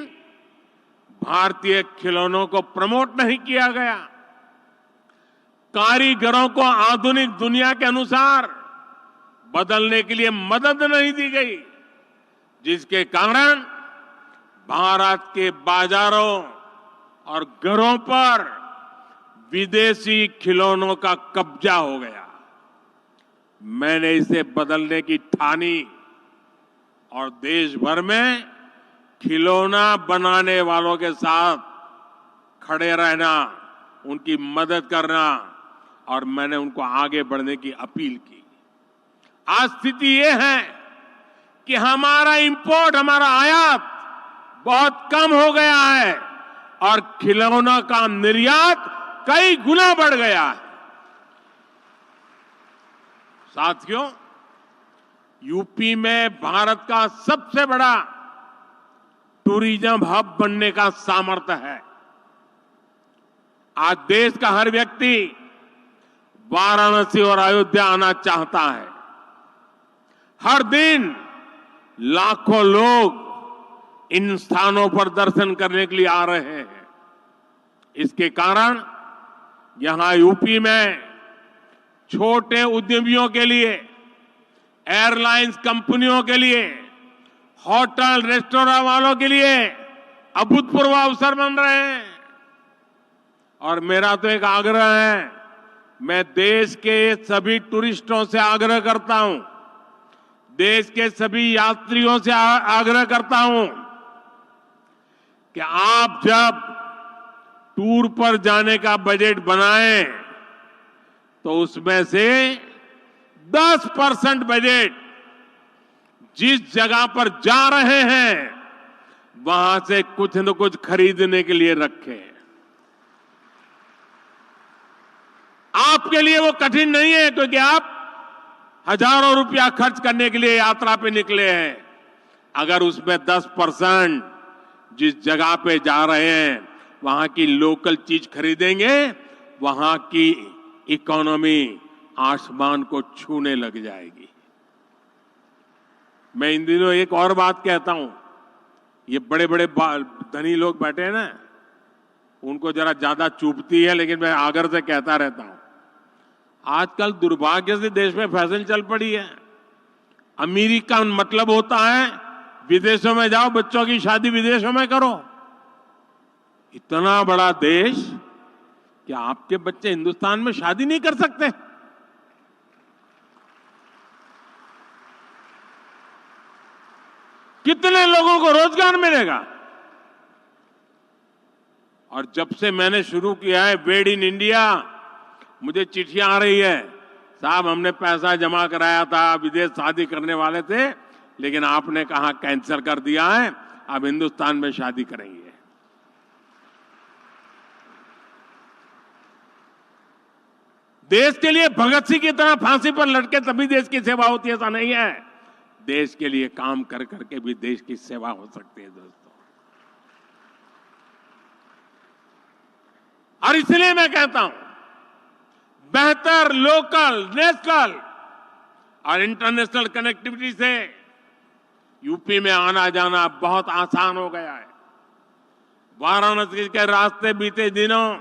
भारतीय खिलौनों को प्रमोट नहीं किया गया। कारीगरों को आधुनिक दुनिया के अनुसार बदलने के लिए मदद नहीं दी गई, जिसके कारण भारत के बाजारों और घरों पर विदेशी खिलौनों का कब्जा हो गया। मैंने इसे बदलने की ठानी और देश भर में खिलौना बनाने वालों के साथ खड़े रहना, उनकी मदद करना और मैंने उनको आगे बढ़ने की अपील की। आज स्थिति ये है कि हमारा इंपोर्ट, हमारा आयात बहुत कम हो गया है और खिलौना का निर्यात कई गुना बढ़ गया है। साथियों, यूपी में भारत का सबसे बड़ा टूरिज्म हब बनने का सामर्थ्य है। आज देश का हर व्यक्ति वाराणसी और अयोध्या आना चाहता है। हर दिन लाखों लोग इन स्थानों पर दर्शन करने के लिए आ रहे हैं। इसके कारण यहां यूपी में छोटे उद्यमियों के लिए, एयरलाइंस कंपनियों के लिए, होटल रेस्टोरेंट वालों के लिए अभूतपूर्व अवसर बन रहे हैं। और मेरा तो एक आग्रह है, मैं देश के सभी टूरिस्टों से आग्रह करता हूं, देश के सभी यात्रियों से आग्रह करता हूं कि आप जब टूर पर जाने का बजट बनाएं तो उसमें से 10% बजट जिस जगह पर जा रहे हैं वहां से कुछ न कुछ खरीदने के लिए रखें। आपके लिए वो कठिन नहीं है, क्योंकि आप हजारों रुपया खर्च करने के लिए यात्रा पे निकले हैं। अगर उसमें 10% जिस जगह पे जा रहे हैं वहां की लोकल चीज खरीदेंगे, वहां की इकोनॉमी आसमान को छूने लग जाएगी। मैं इन दिनों एक और बात कहता हूं, ये बड़े बड़े धनी लोग बैठे हैं ना, उनको जरा ज्यादा चुभती है, लेकिन मैं आग्रह से कहता रहता हूं। आजकल दुर्भाग्य से देश में फैशन चल पड़ी है, अमीरी का मतलब होता है विदेशों में जाओ, बच्चों की शादी विदेशों में करो। इतना बड़ा देश, क्या आपके बच्चे हिंदुस्तान में शादी नहीं कर सकते? कितने लोगों को रोजगार मिलेगा? और जब से मैंने शुरू किया है मेड इन इंडिया, मुझे चिट्ठियां आ रही है, साहब हमने पैसा जमा कराया था, विदेश शादी करने वाले थे, लेकिन आपने कहा कैंसिल कर दिया है, अब हिंदुस्तान में शादी करेंगे। देश के लिए भगत सिंह की तरह फांसी पर लटके तभी देश की सेवा होती है, ऐसा नहीं है। देश के लिए काम कर करके भी देश की सेवा हो सकती है दोस्तों। और इसलिए मैं कहता हूं, बेहतर लोकल, नेशनल और इंटरनेशनल कनेक्टिविटी से यूपी में आना जाना बहुत आसान हो गया है। वाराणसी के रास्ते बीते दिनों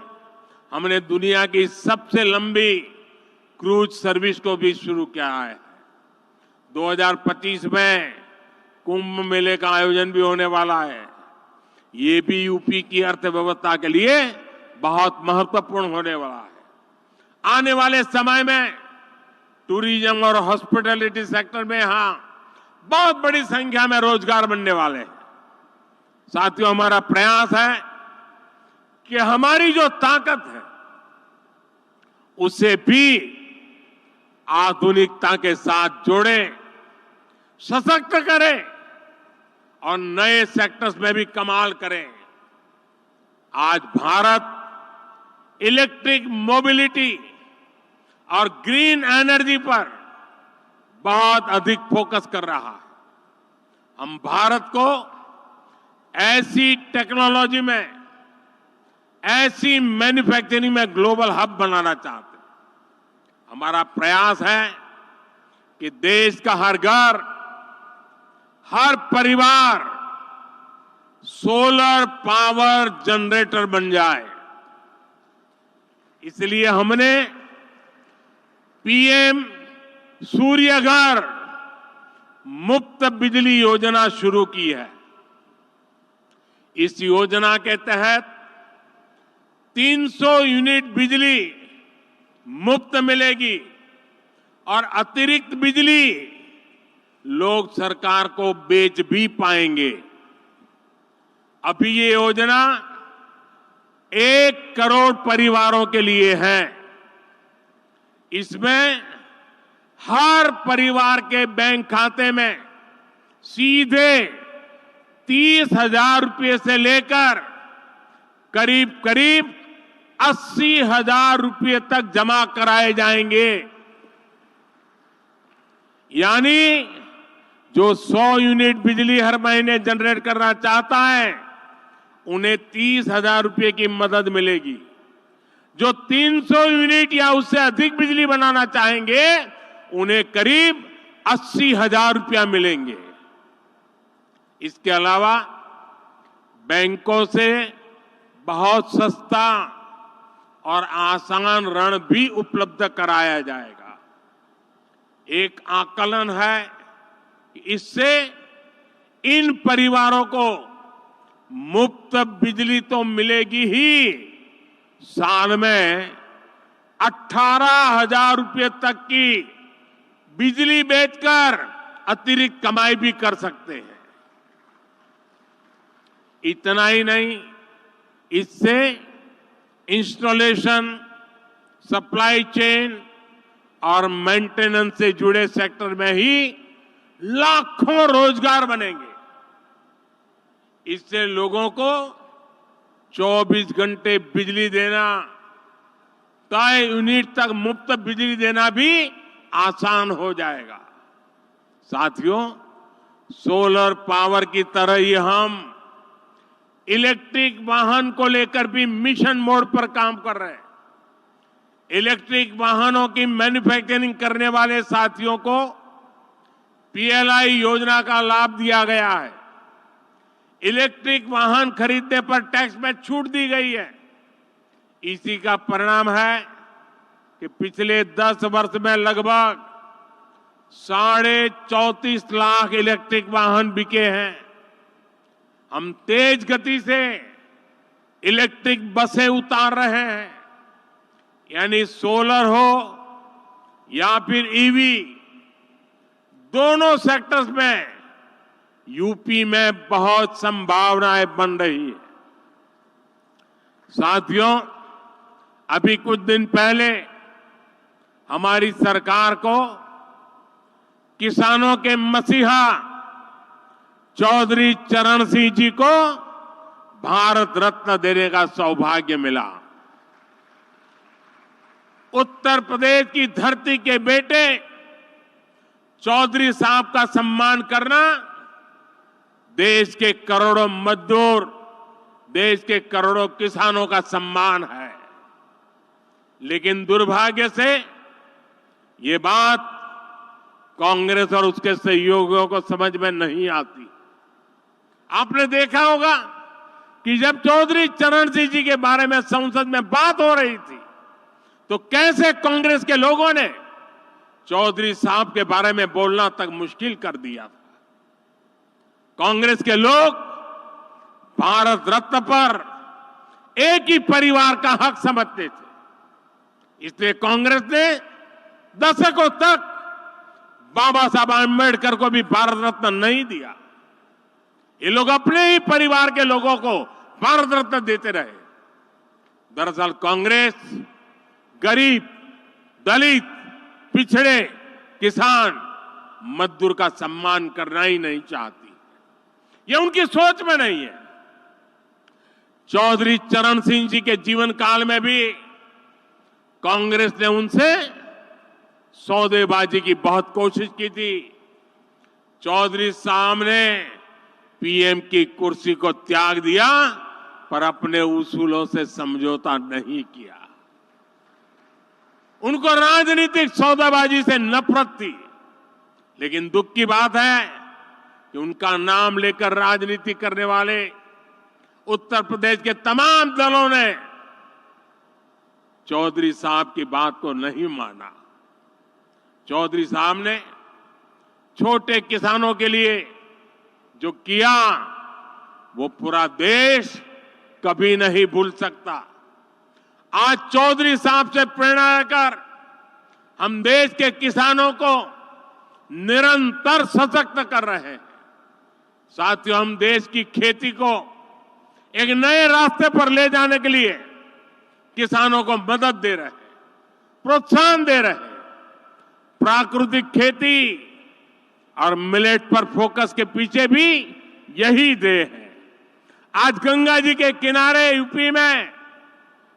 हमने दुनिया की सबसे लंबी क्रूज सर्विस को भी शुरू किया है। 2025 में कुंभ मेले का आयोजन भी होने वाला है। ये भी यूपी की अर्थव्यवस्था के लिए बहुत महत्वपूर्ण होने वाला है। आने वाले समय में टूरिज्म और हॉस्पिटैलिटी सेक्टर में यहां बहुत बड़ी संख्या में रोजगार बनने वाले हैं। साथियों, हमारा प्रयास है कि हमारी जो ताकत है उसे भी आधुनिकता के साथ जोड़ें, सशक्त करें और नए सेक्टर्स में भी कमाल करें। आज भारत इलेक्ट्रिक मोबिलिटी और ग्रीन एनर्जी पर बहुत अधिक फोकस कर रहा है। हम भारत को ऐसी टेक्नोलॉजी में, ऐसी मैन्युफैक्चरिंग में ग्लोबल हब बनाना चाहते हैं। हमारा प्रयास है कि देश का हर घर, हर परिवार सोलर पावर जनरेटर बन जाए। इसलिए हमने पीएम सूर्य घर मुफ्त बिजली योजना शुरू की है। इस योजना के तहत 300 यूनिट बिजली मुफ्त मिलेगी और अतिरिक्त बिजली लोग सरकार को बेच भी पाएंगे। अभी ये योजना 1 करोड़ परिवारों के लिए है। इसमें हर परिवार के बैंक खाते में सीधे 30,000 रुपये से लेकर करीब करीब 80,000 रुपये तक जमा कराए जाएंगे। यानी जो 100 यूनिट बिजली हर महीने जनरेट करना चाहता है उन्हें 30,000 रुपए की मदद मिलेगी। जो 300 यूनिट या उससे अधिक बिजली बनाना चाहेंगे उन्हें करीब 80,000 रुपया मिलेंगे। इसके अलावा बैंकों से बहुत सस्ता और आसान ऋण भी उपलब्ध कराया जाएगा। एक आकलन है कि इससे इन परिवारों को मुफ्त बिजली तो मिलेगी ही, साल में 18,000 रुपये तक की बिजली बेचकर अतिरिक्त कमाई भी कर सकते हैं। इतना ही नहीं, इससे इंस्टॉलेशन, सप्लाई चेन और मेंटेनेंस से जुड़े सेक्टर में ही लाखों रोजगार बनेंगे। इससे लोगों को 24 घंटे बिजली देना, तय यूनिट तक मुफ्त बिजली देना भी आसान हो जाएगा। साथियों, सोलर पावर की तरह ही हम इलेक्ट्रिक वाहन को लेकर भी मिशन मोड पर काम कर रहे हैं। इलेक्ट्रिक वाहनों की मैन्युफैक्चरिंग करने वाले साथियों को पीएलआई योजना का लाभ दिया गया है। इलेक्ट्रिक वाहन खरीदने पर टैक्स में छूट दी गई है। इसी का परिणाम है कि पिछले 10 वर्ष में लगभग 34.5 लाख इलेक्ट्रिक वाहन बिके हैं। हम तेज गति से इलेक्ट्रिक बसें उतार रहे हैं। यानी सोलर हो या फिर ईवी, दोनों सेक्टर्स में यूपी में बहुत संभावनाएं बन रही है। साथियों, अभी कुछ दिन पहले हमारी सरकार को किसानों के मसीहा चौधरी चरण सिंह जी को भारत रत्न देने का सौभाग्य मिला। उत्तर प्रदेश की धरती के बेटे चौधरी साहब का सम्मान करना देश के करोड़ों मजदूर, देश के करोड़ों किसानों का सम्मान है। लेकिन दुर्भाग्य से ये बात कांग्रेस और उसके सहयोगियों को समझ में नहीं आती। आपने देखा होगा कि जब चौधरी चरण सिंह जी के बारे में संसद में बात हो रही थी तो कैसे कांग्रेस के लोगों ने चौधरी साहब के बारे में बोलना तक मुश्किल कर दिया था। कांग्रेस के लोग भारत रत्न पर एक ही परिवार का हक समझते थे। इसलिए कांग्रेस ने दशकों तक बाबा साहब आंबेडकर को भी भारत रत्न नहीं दिया। ये लोग अपने ही परिवार के लोगों को भारत रत्न देते रहे। दरअसल कांग्रेस गरीब, दलित, पिछड़े, किसान, मजदूर का सम्मान करना ही नहीं चाहती। ये उनकी सोच में नहीं है। चौधरी चरण सिंह जी के जीवन काल में भी कांग्रेस ने उनसे सौदेबाजी की बहुत कोशिश की थी। चौधरी साहब ने पीएम की कुर्सी को त्याग दिया पर अपने उसूलों से समझौता नहीं किया। उनको राजनीतिक सौदेबाजी से नफरत थी। लेकिन दुख की बात है कि उनका नाम लेकर राजनीति करने वाले उत्तर प्रदेश के तमाम दलों ने चौधरी साहब की बात को नहीं माना। चौधरी साहब ने छोटे किसानों के लिए जो किया वो पूरा देश कभी नहीं भूल सकता। आज चौधरी साहब से प्रेरणा लेकर हम देश के किसानों को निरंतर सशक्त कर रहे हैं। साथियों, हम देश की खेती को एक नए रास्ते पर ले जाने के लिए किसानों को मदद दे रहे हैं, प्रोत्साहन दे रहे हैं। प्राकृतिक खेती और मिलेट पर फोकस के पीछे भी यही ध्येय है। आज गंगा जी के किनारे यूपी में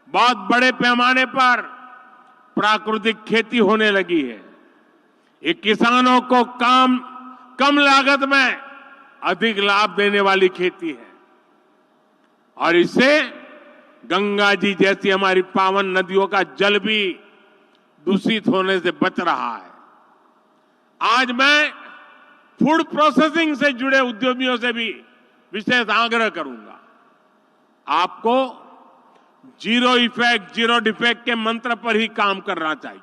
बहुत बड़े पैमाने पर प्राकृतिक खेती होने लगी है। ये किसानों को कम लागत में अधिक लाभ देने वाली खेती है और इससे गंगा जी जैसी हमारी पावन नदियों का जल भी दूषित होने से बच रहा है। आज मैं फूड प्रोसेसिंग से जुड़े उद्यमियों से भी विशेष आग्रह करूंगा। आपको जीरो इफेक्ट जीरो डिफेक्ट के मंत्र पर ही काम करना चाहिए।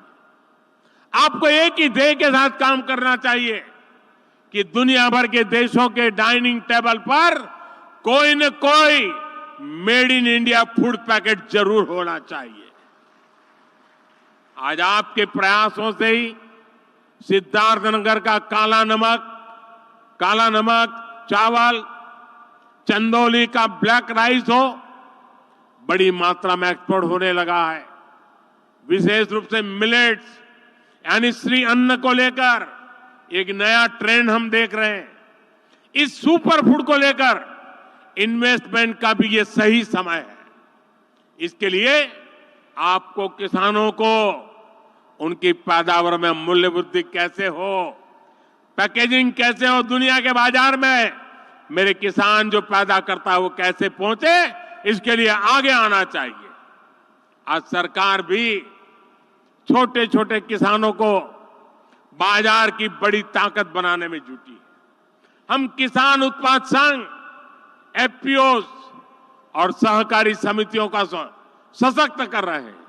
आपको एक ही ध्येय के साथ काम करना चाहिए कि दुनिया भर के देशों के डाइनिंग टेबल पर कोई न कोई made in India food packet जरूर होना चाहिए। आज आपके प्रयासों से ही सिद्धार्थनगर का काला नमक चावल, चंदौली का ब्लैक राइस हो, बड़ी मात्रा में एक्सपोर्ट होने लगा है। विशेष रूप से मिलेट्स यानी श्री अन्न को लेकर एक नया ट्रेंड हम देख रहे हैं। इस सुपर फूड को लेकर इन्वेस्टमेंट का भी ये सही समय है। इसके लिए आपको किसानों को उनकी पैदावार में मूल्य वृद्धि कैसे हो, पैकेजिंग कैसे हो, दुनिया के बाजार में मेरे किसान जो पैदा करता है वो कैसे पहुंचे, इसके लिए आगे आना चाहिए। आज सरकार भी छोटे छोटे किसानों को बाजार की बड़ी ताकत बनाने में जुटी है। हम किसान उत्पाद संघ, एफपीओ और सहकारी समितियों का सशक्त कर रहे हैं।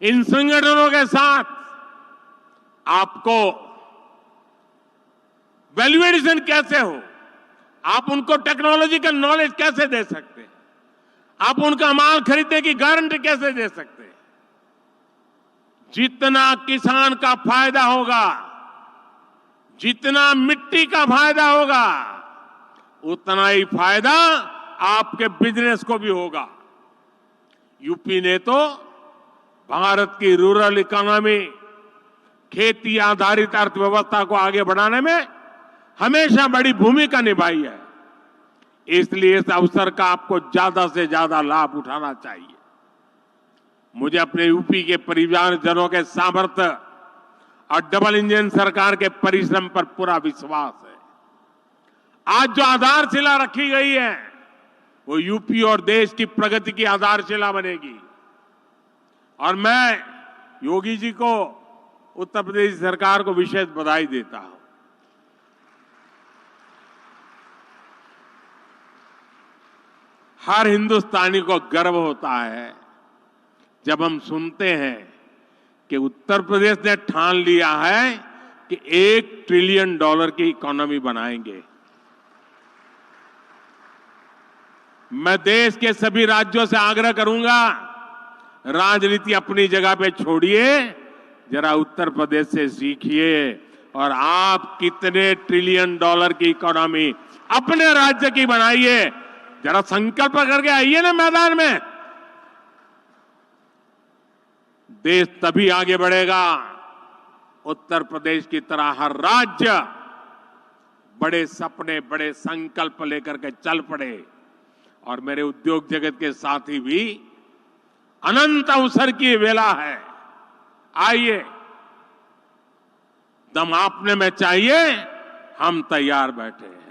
इन संगठनों के साथ आपको वैल्यू एडिशन कैसे हो, आप उनको टेक्नोलॉजिकल नॉलेज कैसे दे सकते हैं, आप उनका माल खरीदने की गारंटी कैसे दे सकते हैं। जितना किसान का फायदा होगा, जितना मिट्टी का फायदा होगा, उतना ही फायदा आपके बिजनेस को भी होगा। यूपी ने तो भारत की रूरल इकोनॉमी, खेती आधारित अर्थव्यवस्था को आगे बढ़ाने में हमेशा बड़ी भूमिका निभाई है। इसलिए इस अवसर का आपको ज्यादा से ज्यादा लाभ उठाना चाहिए। मुझे अपने यूपी के परिवारजनों के सामर्थ्य और डबल इंजन सरकार के परिश्रम पर पूरा विश्वास है। आज जो आधारशिला रखी गई है वो यूपी और देश की प्रगति की आधारशिला बनेगी। और मैं योगी जी को, उत्तर प्रदेश सरकार को विशेष बधाई देता हूं। हर हिंदुस्तानी को गर्व होता है जब हम सुनते हैं कि उत्तर प्रदेश ने ठान लिया है कि $1 ट्रिलियन की इकोनॉमी बनाएंगे। मैं देश के सभी राज्यों से आग्रह करूंगा, राजनीति अपनी जगह पे छोड़िए, जरा उत्तर प्रदेश से सीखिए और आप कितने $1 ट्रिलियन की इकोनॉमी अपने राज्य की बनाइए। जरा संकल्प करके आइए ना मैदान में। देश तभी आगे बढ़ेगा उत्तर प्रदेश की तरह हर राज्य बड़े सपने, बड़े संकल्प लेकर के चल पड़े। और मेरे उद्योग जगत के साथी भी, अनंत अवसर की वेला है। आइए, दम आपने में चाहिए, हम तैयार बैठे हैं।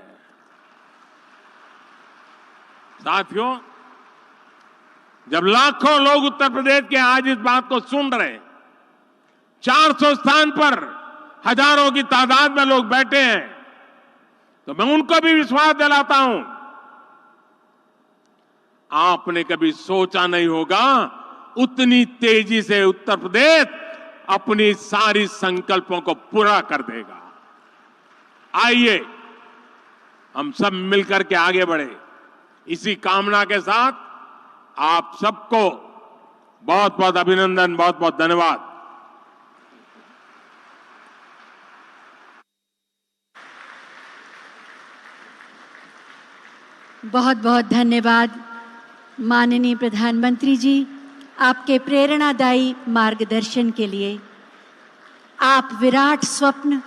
साथियों, जब लाखों लोग उत्तर प्रदेश के आज इस बात को सुन रहे हैं, 400 स्थान पर हजारों की तादाद में लोग बैठे हैं, तो मैं उनको भी विश्वास दिलाता हूं, आपने कभी सोचा नहीं होगा उतनी तेजी से उत्तर प्रदेश अपनी सारी संकल्पों को पूरा कर देगा। आइए हम सब मिलकर के आगे बढ़े। इसी कामना के साथ आप सबको बहुत बहुत अभिनंदन, बहुत बहुत धन्यवाद। बहुत बहुत धन्यवाद माननीय प्रधानमंत्री जी, आपके प्रेरणादायी मार्गदर्शन के लिए। आप विराट स्वप्न